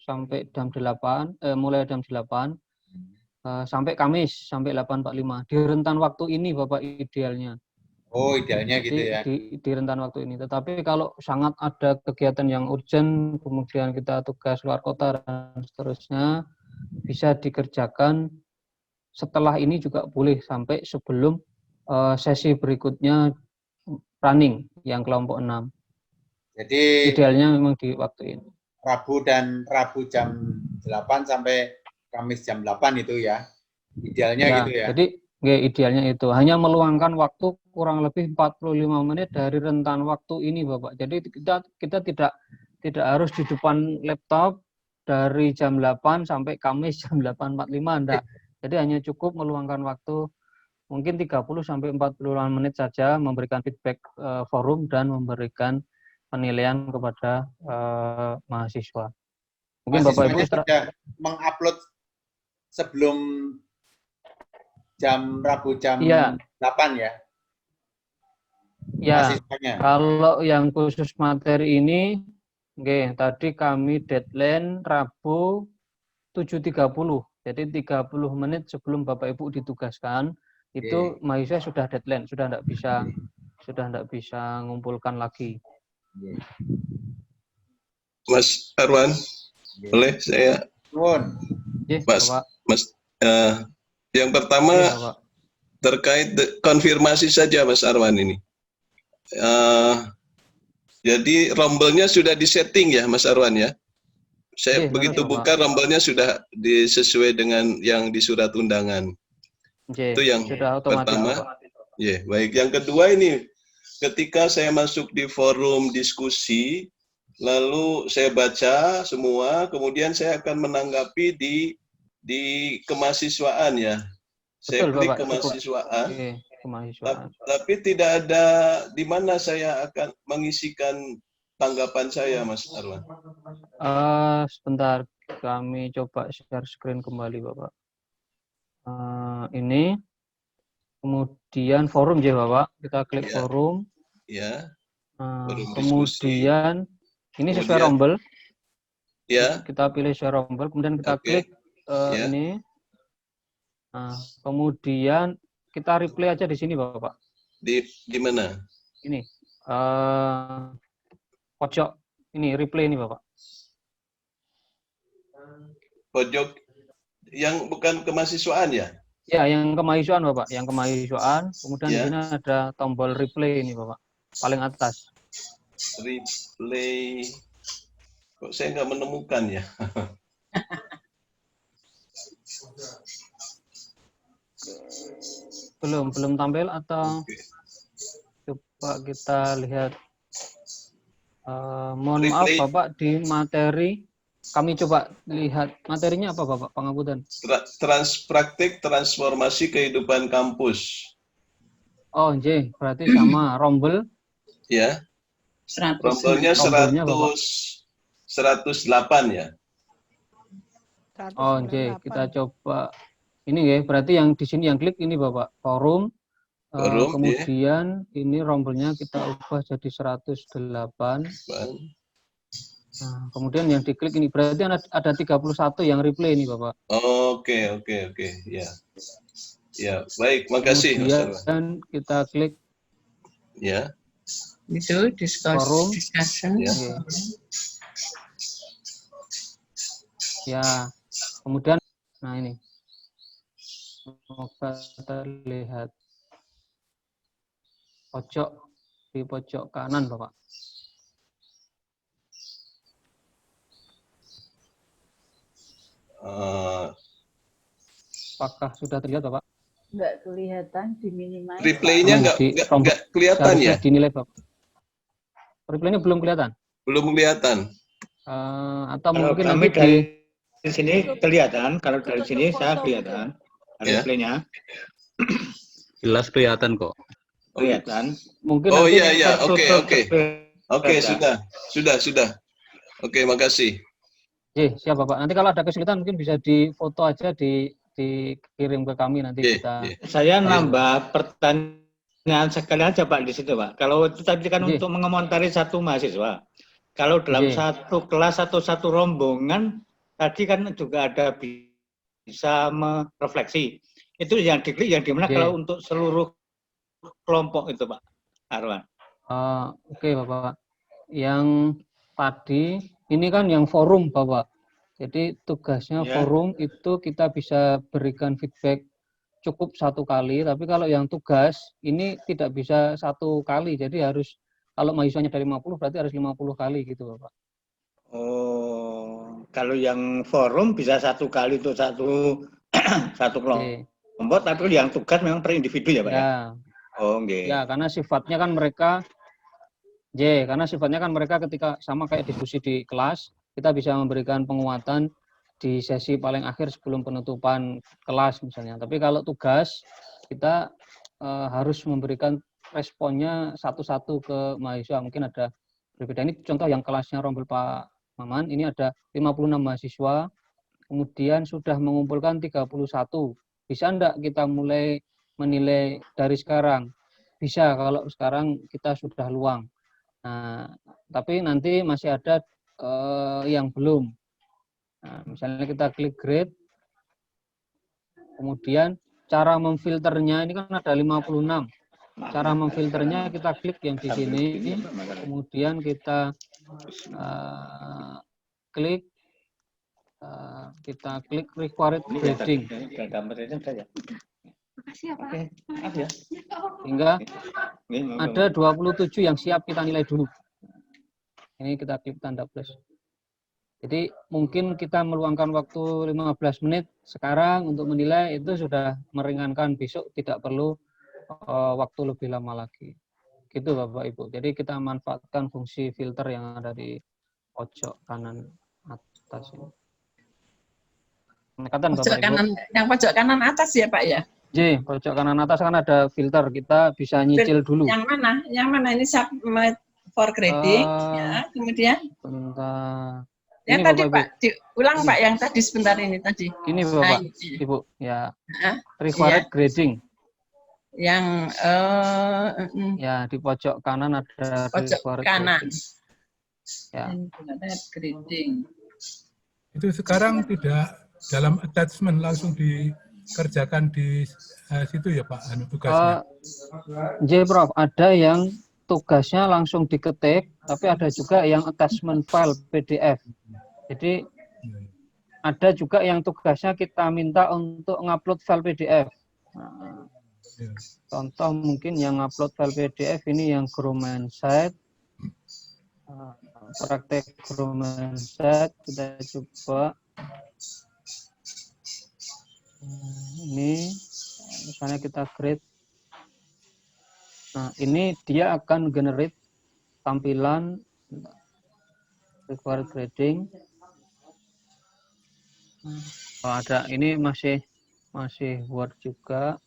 sampai jam 8, mulai jam 8, sampai Kamis sampai 8.45. Di rentan waktu ini Bapak idealnya.
Oh, idealnya gitu ya.
Di rentan waktu ini. Tetapi kalau sangat ada kegiatan yang urgent, kemudian kita tugas luar kota dan seterusnya, bisa dikerjakan setelah ini juga boleh sampai sebelum sesi berikutnya running yang kelompok 6.
Jadi
idealnya memang di waktu ini.
Rabu jam 8 sampai Kamis jam 8 itu ya. Idealnya gitu ya.
Jadi Idealnya itu hanya meluangkan waktu kurang lebih 45 menit dari rentan waktu ini, Bapak. Jadi kita tidak harus di depan laptop dari jam 8 sampai Kamis jam 8.45, enggak. Jadi hanya cukup meluangkan waktu mungkin 30 sampai 40 menit saja memberikan feedback forum dan memberikan penilaian kepada mahasiswa. Mungkin Bapak Ibu
sudah mengupload sebelum Rabu jam 8 ya?
Ya, kalau yang khusus materi ini, tadi kami deadline Rabu 7.30. Jadi 30 menit sebelum Bapak Ibu ditugaskan, itu mahasiswa sudah deadline, sudah tidak bisa ngumpulkan lagi.
Mas Arwan, boleh saya? Mas, yang pertama terkait konfirmasi saja Mas Arwan ini. Jadi rombelnya sudah disetting ya Mas Arwan ya? Saya begitu buka rombelnya sudah sesuai dengan yang di surat undangan. Itu yang pertama. Baik. Yang kedua ini, ketika saya masuk di forum diskusi, lalu saya baca semua, kemudian saya akan menanggapi di kemahasiswaan ya. Saya klik kemahasiswaan, tapi tidak ada di mana saya akan mengisikan tanggapan saya, Mas Arwan.
Sebentar, kami coba share screen kembali, Bapak. Ini, kemudian forum ya, Bapak. Kita klik forum.
Ya.
Kemudian ini sesuai rombel.
Ya.
Kita pilih sesuai rombel, kemudian kita klik ini. Kemudian kita replay aja di sini, Bapak.
Di mana?
Ini. Pojok ini replay ini, Bapak.
Pojok yang bukan kemahasiswaan ya?
Ya, yang kemahasiswaan, Bapak. Yang kemahasiswaan. Kemudian di sini ada tombol replay ini, Bapak. Paling atas.
Replay. Kok saya nggak menemukan ya?
Belum tampil atau coba kita lihat. Mohon maaf Bapak, di materi kami coba lihat materinya apa Bapak, pangapunten.
Praktik transformasi kehidupan kampus.
Oh, berarti sama rombel.
Ya. Rombelnya 108 ya.
Oh, kita coba. Ini berarti yang di sini yang klik ini Bapak, forum. Kemudian ini rombelnya kita ubah jadi 108. Nah, kemudian yang diklik ini berarti ada 31 yang replay ini Bapak.
Oke. Ya. Ya, baik, makasih.
Kemudian kita klik.
Ya.
Itu
forum.
Discussion.
Ya. Kemudian nah ini. Semoga terlihat di pojok kanan, Bapak. Apakah sudah terlihat, Bapak?
Enggak kelihatan, diminimal.
Replaynya enggak kelihatan ya?
Dinilai, Bapak. Replaynya belum kelihatan?
Belum kelihatan.
Atau mungkin
kami
nanti
dari sini kelihatan, kalau dari sini saya kelihatan. Replaynya
jelas kelihatan kok.
Kelihatan.
Mungkin
iya. Oke, sudah. Oke, makasih.
Siap Bapak. Nanti kalau ada kesulitan mungkin bisa difoto aja, dikirim ke kami nanti kita.
Saya nambah pertanyaan sekali aja Pak di situ Pak. Kalau itu tadi kan untuk mengomentari satu mahasiswa. Kalau dalam satu kelas atau satu rombongan tadi kan juga ada bisa merefleksi. Itu yang diklik yang di mana kalau untuk seluruh kelompok itu Pak Arwan.
Oke Bapak. Yang tadi ini kan yang forum Bapak. Jadi tugasnya forum itu kita bisa berikan feedback cukup satu kali. Tapi kalau yang tugas ini tidak bisa satu kali. Jadi harus kalau mahasiswanya dari 50 berarti harus 50 kali gitu Bapak.
Kalau yang forum bisa satu kali untuk satu kelompok. kelompok, tapi yang tugas memang per individu ya Pak ya?
Ya,
Oh, nggih.
ya karena sifatnya kan mereka ketika sama kayak diskusi di kelas, kita bisa memberikan penguatan di sesi paling akhir sebelum penutupan kelas misalnya. Tapi kalau tugas, kita harus memberikan responnya satu-satu ke mahasiswa. Mungkin ada berbeda. Ini contoh yang kelasnya rombel Pak Maman, ini ada 56 mahasiswa, kemudian sudah mengumpulkan 31. Bisa enggak kita mulai menilai dari sekarang? Bisa kalau sekarang kita sudah luang. Nah, tapi nanti masih ada yang belum. Nah, misalnya kita klik grade, kemudian cara memfilternya ini kan ada 56. Cara memfilternya kita klik yang di sini, kemudian kita klik required grading. Hingga ada 27 yang siap kita nilai dulu. Ini kita klik tanda plus. Jadi mungkin kita meluangkan waktu 15 menit sekarang untuk menilai, itu sudah meringankan, besok tidak perlu waktu lebih lama lagi. Gitu Bapak Ibu. Jadi kita manfaatkan fungsi filter yang ada di pojok kanan atas ini.
Pojok kanan, yang pojok kanan atas ya Pak ya?
J, pojok kanan atas kan ada filter, kita bisa nyicil dulu.
Yang mana? Yang mana ini submit for grading, ya, kemudian?
Bentar.
Yang
ini
tadi
Bapak,
Pak, diulang Pak, yang tadi sebentar ini tadi.
Ini Bapak, Ibu, ya. Required grading.
Yang
ya di pojok kanan ada
pojok kanan.
Ya.
Grading.
Itu sekarang tidak dalam attachment, langsung dikerjakan di situ ya Pak, tugasnya.
J Prof, ada yang tugasnya langsung diketik, tapi ada juga yang attachment file PDF. Jadi ada juga yang tugasnya kita minta untuk ngupload file PDF. Nah, contoh mungkin yang upload file PDF ini yang grow mindset, praktek grow mindset, kita coba. Ini misalnya kita create. Nah, ini dia akan generate tampilan required grading. Oh, ada, ini masih Word juga.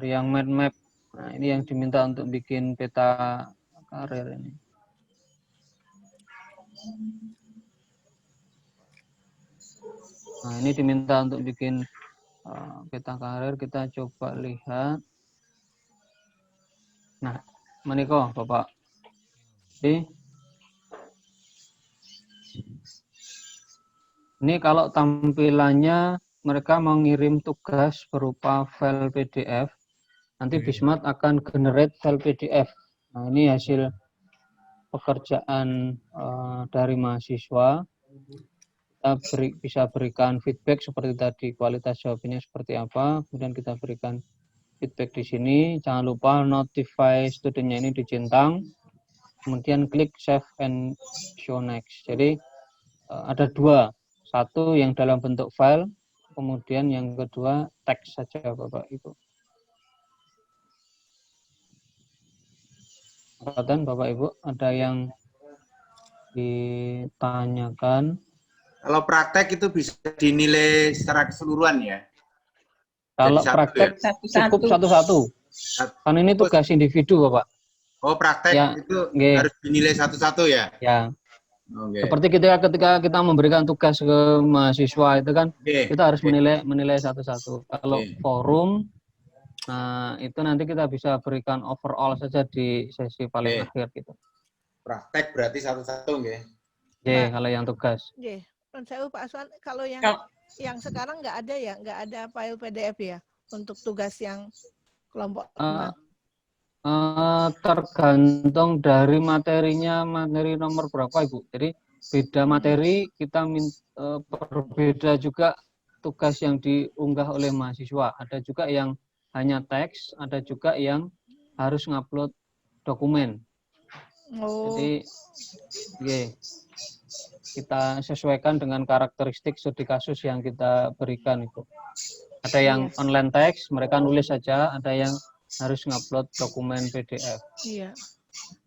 Yang mind map. Nah, ini yang diminta untuk bikin peta karir ini. Nah, ini diminta untuk bikin peta karir, kita coba lihat. Nah, menikah Bapak. Ini kalau tampilannya mereka mengirim tugas berupa file PDF, nanti Bismat akan generate file PDF. Nah, ini hasil pekerjaan dari mahasiswa. Kita bisa berikan feedback seperti tadi, kualitas jawabannya seperti apa, kemudian kita berikan feedback di sini. Jangan lupa notify studentnya ini dicentang, kemudian klik save and show next. Jadi ada dua, satu yang dalam bentuk file, kemudian yang kedua teks saja Bapak Ibu. Dan Bapak Ibu ada yang ditanyakan?
Kalau praktek itu bisa dinilai secara keseluruhan ya?
Kalau praktek cukup satu-satu. Karena ini tugas individu Bapak.
Oh, praktek ya, itu harus dinilai satu-satu ya?
Ya. Seperti ketika kita memberikan tugas ke mahasiswa itu kan, kita harus menilai satu-satu. Kalau forum, nah itu nanti kita bisa berikan overall saja di sesi paling akhir gitu.
Praktek berarti satu-satu nggih.
Kalau yang tugas.
Saya Pak Aswan, kalau yang sekarang nggak ada ya, nggak ada file PDF ya untuk tugas yang kelompok 5.
Tergantung dari materinya, materi nomor berapa Ibu. Jadi beda materi kita berbeda juga tugas yang diunggah oleh mahasiswa. Ada juga yang hanya teks, ada juga yang harus ngupload dokumen. Jadi kita sesuaikan dengan karakteristik studi kasus yang kita berikan itu. Ada yang online teks, mereka nulis saja, ada yang harus ngupload dokumen PDF.
Iya.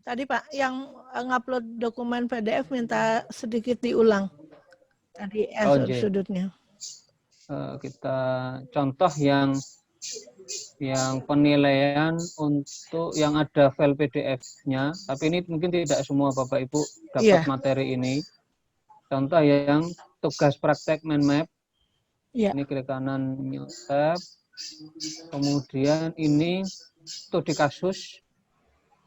Tadi Pak, yang ngupload dokumen PDF minta sedikit diulang. Tadi sudutnya.
Kita contoh yang penilaian untuk yang ada file PDF-nya, tapi ini mungkin tidak semua Bapak Ibu dapat materi ini. Contoh yang tugas praktek mind map. Ini klik kanan new tab. Kemudian ini studi kasus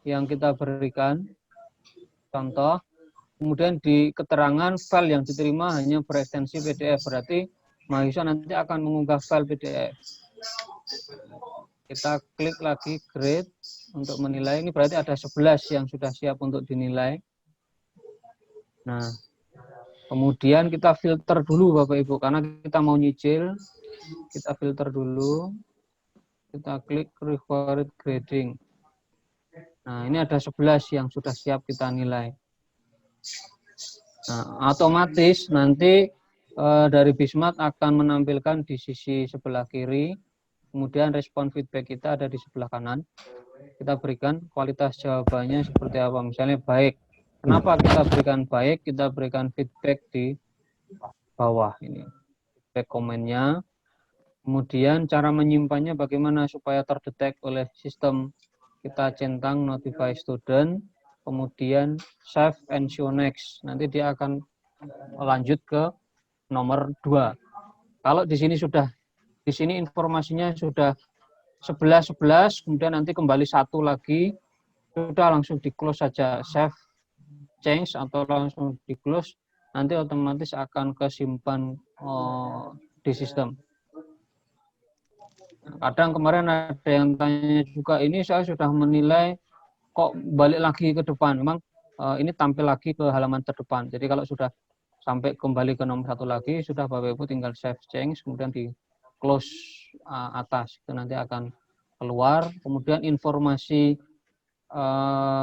yang kita berikan contoh. Kemudian di keterangan file yang diterima hanya berekstensi PDF, berarti mahasiswa nanti akan mengunggah file PDF. Kita klik lagi grade untuk menilai. Ini berarti ada 11 yang sudah siap untuk dinilai. Nah, kemudian kita filter dulu Bapak Ibu, karena kita mau nyicil, kita filter dulu, kita klik required grading. Nah, ini ada 11 yang sudah siap kita nilai. Nah, otomatis nanti dari Bismart akan menampilkan di sisi sebelah kiri, kemudian respon feedback kita ada di sebelah kanan. Kita berikan kualitas jawabannya seperti apa, misalnya baik. Kenapa kita berikan baik? Kita berikan feedback di bawah ini, feedback komennya. Kemudian cara menyimpannya bagaimana supaya terdetek oleh sistem. Kita centang notify student, kemudian save and show next. Nanti dia akan lanjut ke nomor 2. Kalau di sini informasinya sudah 11, kemudian nanti kembali 1 lagi, sudah langsung di close saja, save change atau langsung di close, nanti otomatis akan kesimpan di sistem. Kadang kemarin ada yang tanya juga, ini saya sudah menilai kok balik lagi ke depan. Memang ini tampil lagi ke halaman terdepan. Jadi kalau sudah sampai kembali ke nomor 1 lagi, sudah Bapak Ibu tinggal save change, kemudian di close atas, itu nanti akan keluar. Kemudian informasi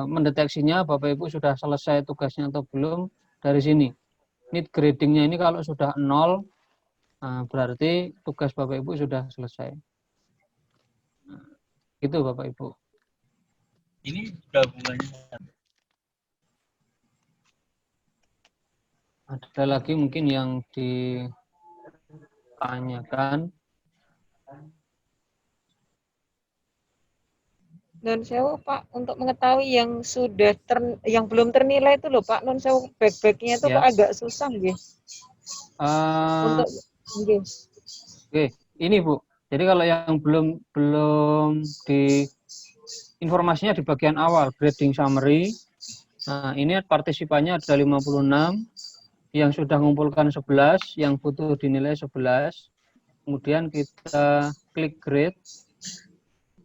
mendeteksinya Bapak Ibu sudah selesai tugasnya atau belum dari sini. Need gradingnya ini kalau sudah 0, berarti tugas Bapak Ibu sudah selesai. Gitu Bapak Ibu.
Ini gabungannya.
Ada lagi mungkin yang ditanyakan.
Non sewu Pak, untuk mengetahui yang sudah yang belum ternilai itu loh Pak, non sewu back-backnya itu kok agak susah nggih. Untuk nggih.
Oke, ini Bu. Jadi kalau yang belum di informasinya di bagian awal grading summary. Nah, ini partisipannya ada 56, yang sudah mengumpulkan 11, yang butuh dinilai 11. Kemudian kita klik grade.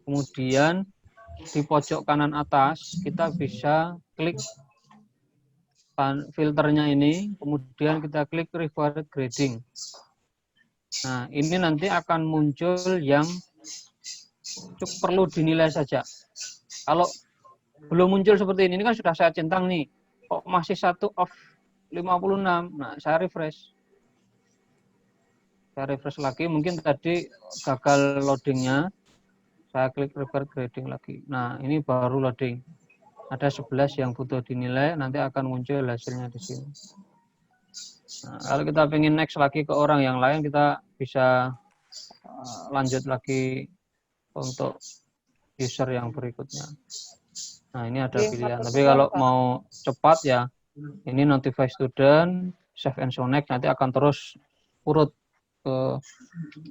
Kemudian di pojok kanan atas kita bisa klik filternya ini, kemudian kita klik required grading. Nah, ini nanti akan muncul yang perlu dinilai saja. Kalau belum muncul seperti ini kan sudah saya centang nih, kok masih 1 of 56. Nah, saya refresh. Saya refresh lagi, mungkin tadi gagal loadingnya. Saya klik required grading lagi. Nah, ini baru loading. Ada 11 yang butuh dinilai, nanti akan muncul hasilnya di sini. Nah, kalau kita pengen next lagi ke orang yang lain, kita bisa lanjut lagi untuk user yang berikutnya. Nah, ini ada pilihan. Tapi kalau mau cepat ya, ini notify student, save and show next, nanti akan terus urut ke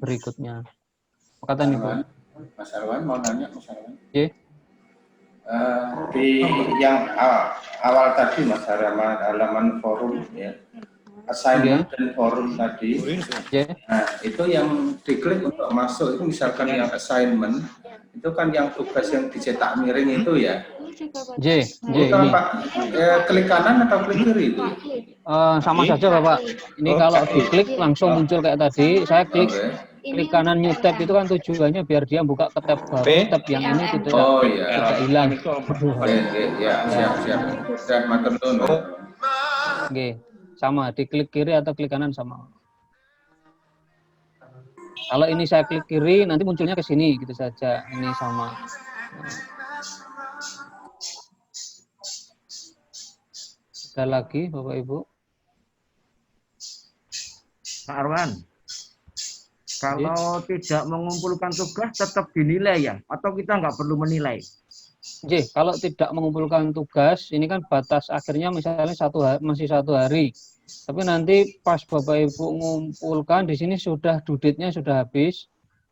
berikutnya. Kata nih, Bu.
Mas Arwan mau nanya, Mas Arwan.
Di
yang awal tadi Mas Arwan, halaman forum ya, assignment dan forum tadi. Nah, itu yang diklik untuk masuk itu misalkan yang assignment itu kan yang tugas yang dicetak miring itu ya. Itu apa? Klik kanan atau klik kiri itu?
Sama saja Bapak. Ini kalau diklik langsung muncul kayak tadi. Saya klik kanan new tab itu kan tujuannya biar dia buka ke tab baru. Tab yang ini tidak hilang.
Ya, siap. Siap, matur nuwun.
Oke, sama diklik kiri atau klik kanan sama. Kalau ini saya klik kiri, nanti munculnya ke sini gitu saja. Ini sama. Ada lagi, Bapak Ibu?
Pak Arwan, kalau tidak mengumpulkan tugas tetap dinilai ya? Atau kita nggak perlu menilai?
Kalau tidak mengumpulkan tugas, ini kan batas akhirnya misalnya masih 1 hari. Tapi nanti pas Bapak Ibu mengumpulkan, di sini sudah due date-nya sudah habis.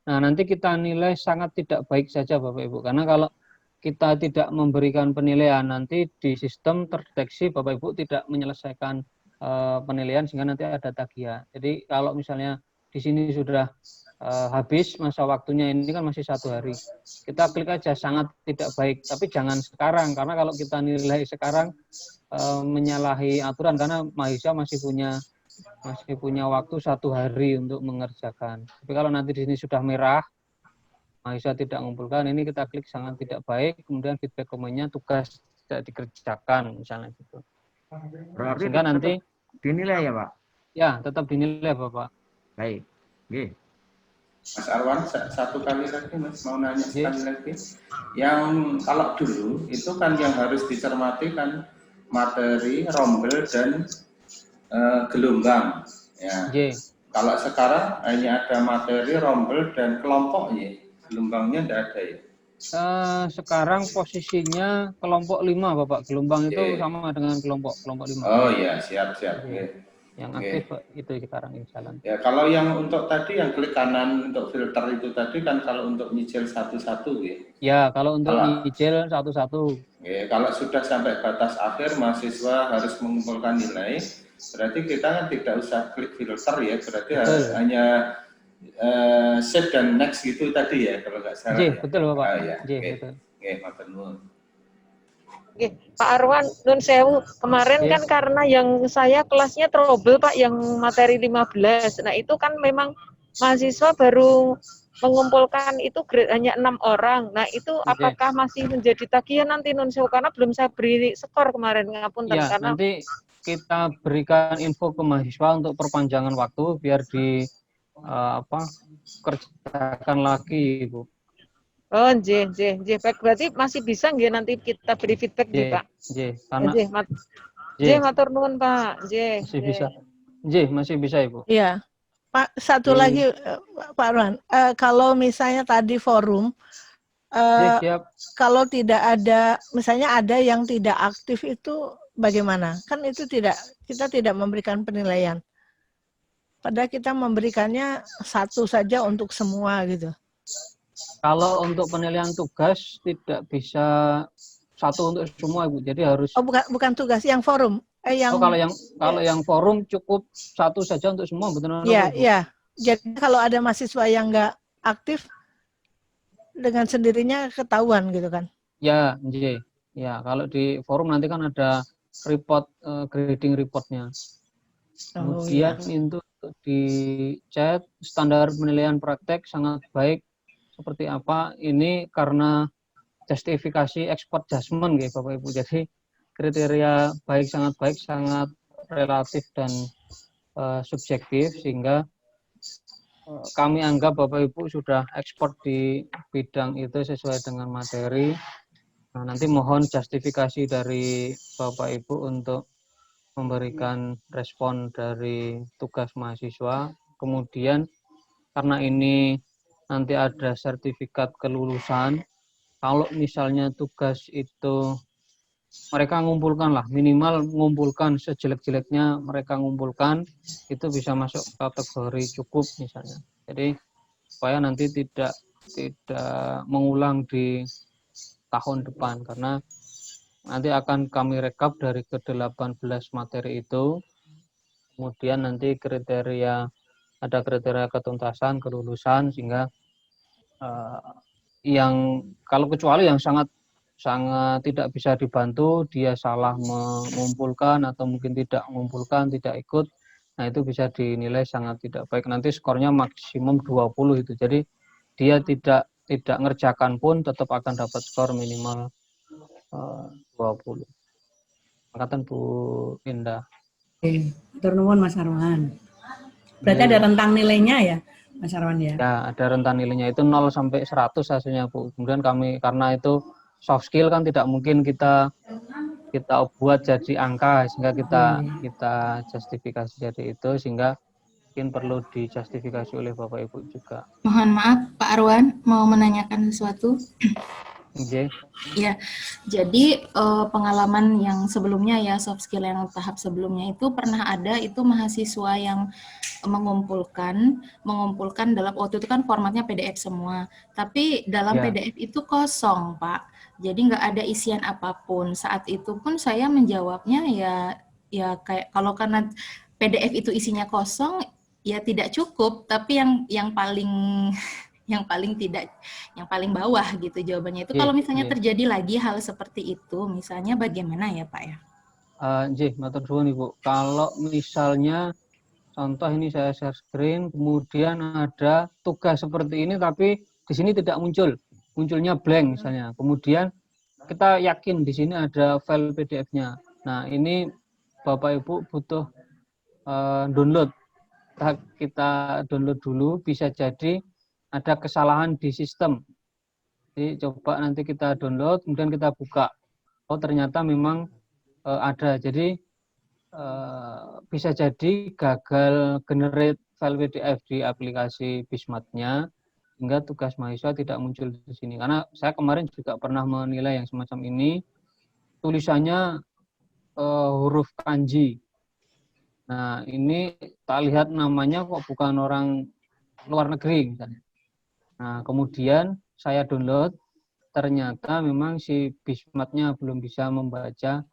Nah, nanti kita nilai sangat tidak baik saja Bapak Ibu. Karena kalau kita tidak memberikan penilaian, nanti di sistem terdeteksi Bapak Ibu tidak menyelesaikan penilaian sehingga nanti ada tagihan. Jadi kalau misalnya di sini sudah habis masa waktunya, ini kan masih 1 hari. Kita klik aja sangat tidak baik, tapi jangan sekarang, karena kalau kita nilai sekarang menyalahi aturan, karena mahasiswa masih punya waktu 1 hari untuk mengerjakan. Tapi kalau nanti di sini sudah merah, mahasiswa tidak mengumpulkan, ini kita klik sangat tidak baik, kemudian feedback komennya tugas tidak dikerjakan, misalnya gitu.
Berarti
sehingga nanti
dinilai ya Pak?
Ya, tetap dinilai Bapak.
Baik. Oke.
Mas Arwan, satu kali lagi Mas, mau nanya sekali lagi. Yang kalau dulu itu kan yang harus dicermati kan materi, rombel, dan gelombang. Ya. Kalau sekarang hanya ada materi, rombel, dan kelompok ya. Gelombangnya tidak ada ya.
Sekarang posisinya kelompok 5 Bapak. Gelombang itu sama dengan kelompok 5.
Oh iya, siap.
Yang aktif itu sekarang yang jalan.
Ya, kalau yang untuk tadi yang klik kanan untuk filter itu tadi kan kalau untuk nyicil satu-satu ya.
Ya, kalau untuk nyicil satu-satu.
Ya, kalau sudah sampai batas akhir mahasiswa harus mengumpulkan nilai, berarti kita kan tidak usah klik filter ya, berarti hanya save dan next gitu tadi ya kalau nggak salah.
Betul Bapak.
Betul. Matur nuwun.
Pak Arwan, nun sewu, kemarin kan karena yang saya kelasnya trouble Pak, yang materi 15. Nah itu kan memang mahasiswa baru mengumpulkan itu hanya 6 orang. Nah itu apakah masih menjadi tagihan nanti nun sewu, karena belum saya beri skor kemarin, ngapunten.
Ya,
karena
nanti kita berikan info ke mahasiswa untuk perpanjangan waktu biar di kerjakan lagi Ibu.
Oh, baik, berarti masih bisa nggih nanti kita beri feedback nggih Pak? Matur nuwun Pak.
Masih bisa. Masih bisa Ibu.
Iya. Pak, satu lagi Pak Arwan, kalau misalnya tadi forum, kalau tidak ada, misalnya ada yang tidak aktif itu bagaimana? Kan itu kita tidak memberikan penilaian. Padahal kita memberikannya 1 saja untuk semua gitu.
Kalau untuk penilaian tugas tidak bisa 1 untuk semua Ibu, jadi harus.
Oh, bukan tugas, yang forum.
Kalau yang forum cukup 1 saja untuk semua, betul?
Iya. Jadi kalau ada mahasiswa yang nggak aktif, dengan sendirinya ketahuan gitu kan?
Ya, kalau di forum nanti kan ada report, grading reportnya. Kemudian itu di chat standar penilaian praktek sangat baik. Seperti apa ini karena justifikasi ekspor judgment gitu Bapak Ibu. Jadi kriteria sangat baik, sangat relatif dan subjektif, sehingga kami anggap Bapak Ibu sudah ekspor di bidang itu sesuai dengan materi. Nah, nanti mohon justifikasi dari Bapak Ibu untuk memberikan respon dari tugas mahasiswa. Kemudian karena ini nanti ada sertifikat kelulusan, kalau misalnya tugas itu mereka ngumpulkan minimal mengumpulkan sejelek-jeleknya, mereka ngumpulkan, itu bisa masuk kategori cukup misalnya. Jadi supaya nanti tidak mengulang di tahun depan, karena nanti akan kami rekap dari ke-18 materi itu, kemudian nanti ada kriteria ketuntasan, kelulusan, sehingga yang kalau kecuali yang sangat tidak bisa dibantu, dia salah mengumpulkan atau mungkin tidak mengumpulkan, tidak ikut, nah itu bisa dinilai sangat tidak baik. Nanti skornya maksimum 20 itu. Jadi dia tidak ngerjakan pun tetap akan dapat skor minimal 20. Angkatan Bu Indah.
Matur nuwun Mas Arwan. Berarti ada rentang nilainya ya. Mas Arwan ya.
Ya, ada rentan nilainya itu 0 sampai 100 hasilnya, Bu. Kemudian kami karena itu soft skill kan tidak mungkin kita buat jadi angka sehingga kita justifikasi jadi itu, sehingga mungkin perlu dijustifikasi oleh Bapak Ibu juga.
Mohon maaf Pak Arwan mau menanyakan sesuatu.
Oke.
Ya, jadi pengalaman yang sebelumnya ya, soft skill yang tahap sebelumnya itu pernah ada itu mahasiswa yang mengumpulkan dalam waktu itu kan formatnya PDF semua, tapi dalam PDF itu kosong Pak, jadi nggak ada isian apapun. Saat itu pun saya menjawabnya ya kayak kalau karena PDF itu isinya kosong ya tidak cukup, tapi yang paling bawah gitu jawabannya itu. Kalau misalnya terjadi lagi hal seperti itu, misalnya bagaimana ya Pak ya?
Matur suwun Ibu. Kalau misalnya contoh ini saya share screen, kemudian ada tugas seperti ini tapi di sini tidak munculnya blank misalnya. Kemudian kita yakin di sini ada file PDF-nya. Nah, ini Bapak Ibu butuh download. Kita download dulu, bisa jadi ada kesalahan di sistem. Jadi coba nanti kita download, kemudian kita buka. Oh, ternyata memang ada. Jadi bisa jadi gagal generate file PDF di aplikasi Bismat-nya, hingga tugas mahasiswa tidak muncul di sini. Karena saya kemarin juga pernah menilai yang semacam ini, tulisannya huruf kanji. Nah, ini tak lihat namanya kok bukan orang luar negeri misalnya. Nah, kemudian saya download, ternyata memang si Bismat-nya belum bisa membaca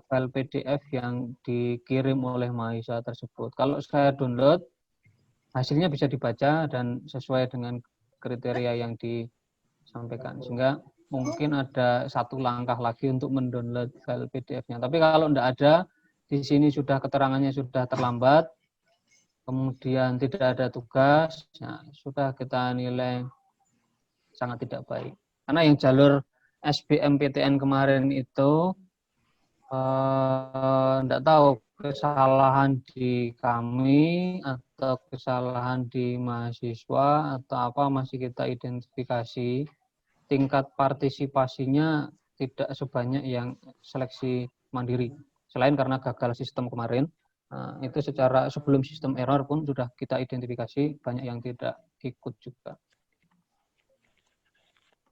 file PDF yang dikirim oleh mahasiswa tersebut. Kalau saya download, hasilnya bisa dibaca dan sesuai dengan kriteria yang disampaikan. Sehingga mungkin ada satu langkah lagi untuk mendownload file PDF-nya. Tapi kalau tidak ada, di sini sudah keterangannya sudah terlambat, kemudian tidak ada tugas, nah, sudah kita nilai sangat tidak baik. Karena yang jalur SBMPTN kemarin itu tidak tahu kesalahan di kami atau kesalahan di mahasiswa atau apa, masih kita identifikasi. Tingkat partisipasinya tidak sebanyak yang seleksi mandiri. Selain karena gagal sistem kemarin, itu secara sebelum sistem error pun sudah kita identifikasi banyak yang tidak ikut juga.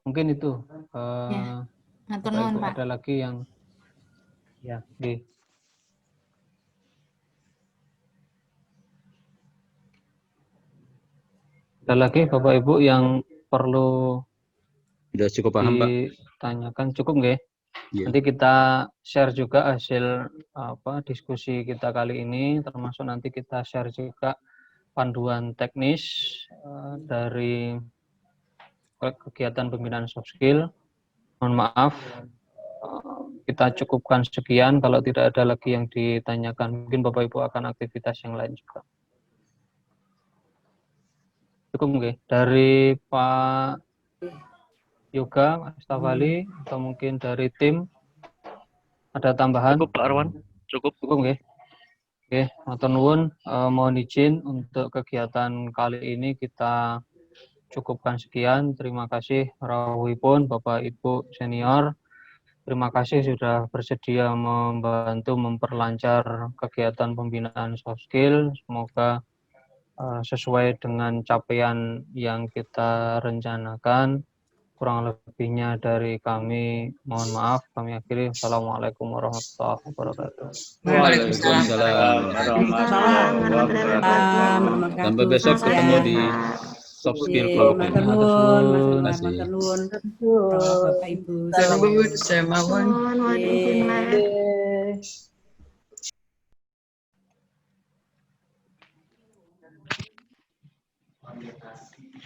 Mungkin itu. Bapak Ibu, ada lagi yang ada lagi Bapak Ibu yang perlu
sudah cukup paham Pak?
Ditanyakan cukup nggih?
Yeah.
Nanti kita share juga hasil diskusi kita kali ini, termasuk nanti kita share juga panduan teknis dari kegiatan pembinaan soft skill. Mohon maaf, kita cukupkan sekian. Kalau tidak ada lagi yang ditanyakan, mungkin Bapak Ibu akan aktivitas yang lain juga. Cukup nggih? Dari Pak Yoga, Mas Tafali, atau mungkin dari tim ada tambahan?
Cukup Pak Arwan, cukup
nggih. Oke, matur nuwun, mohon izin untuk kegiatan kali ini kita cukupkan sekian. Terima kasih rawuhipun Bapak Ibu senior. Terima kasih sudah bersedia membantu memperlancar kegiatan pembinaan soft skill. Semoga sesuai dengan capaian yang kita rencanakan. Kurang lebihnya dari kami, mohon maaf. Kami akhiri. Assalamualaikum warahmatullahi wabarakatuh.
Waalaikumsalam. Sampai besok ketemu di soft skill kelompok ini.
Terima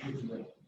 kasih.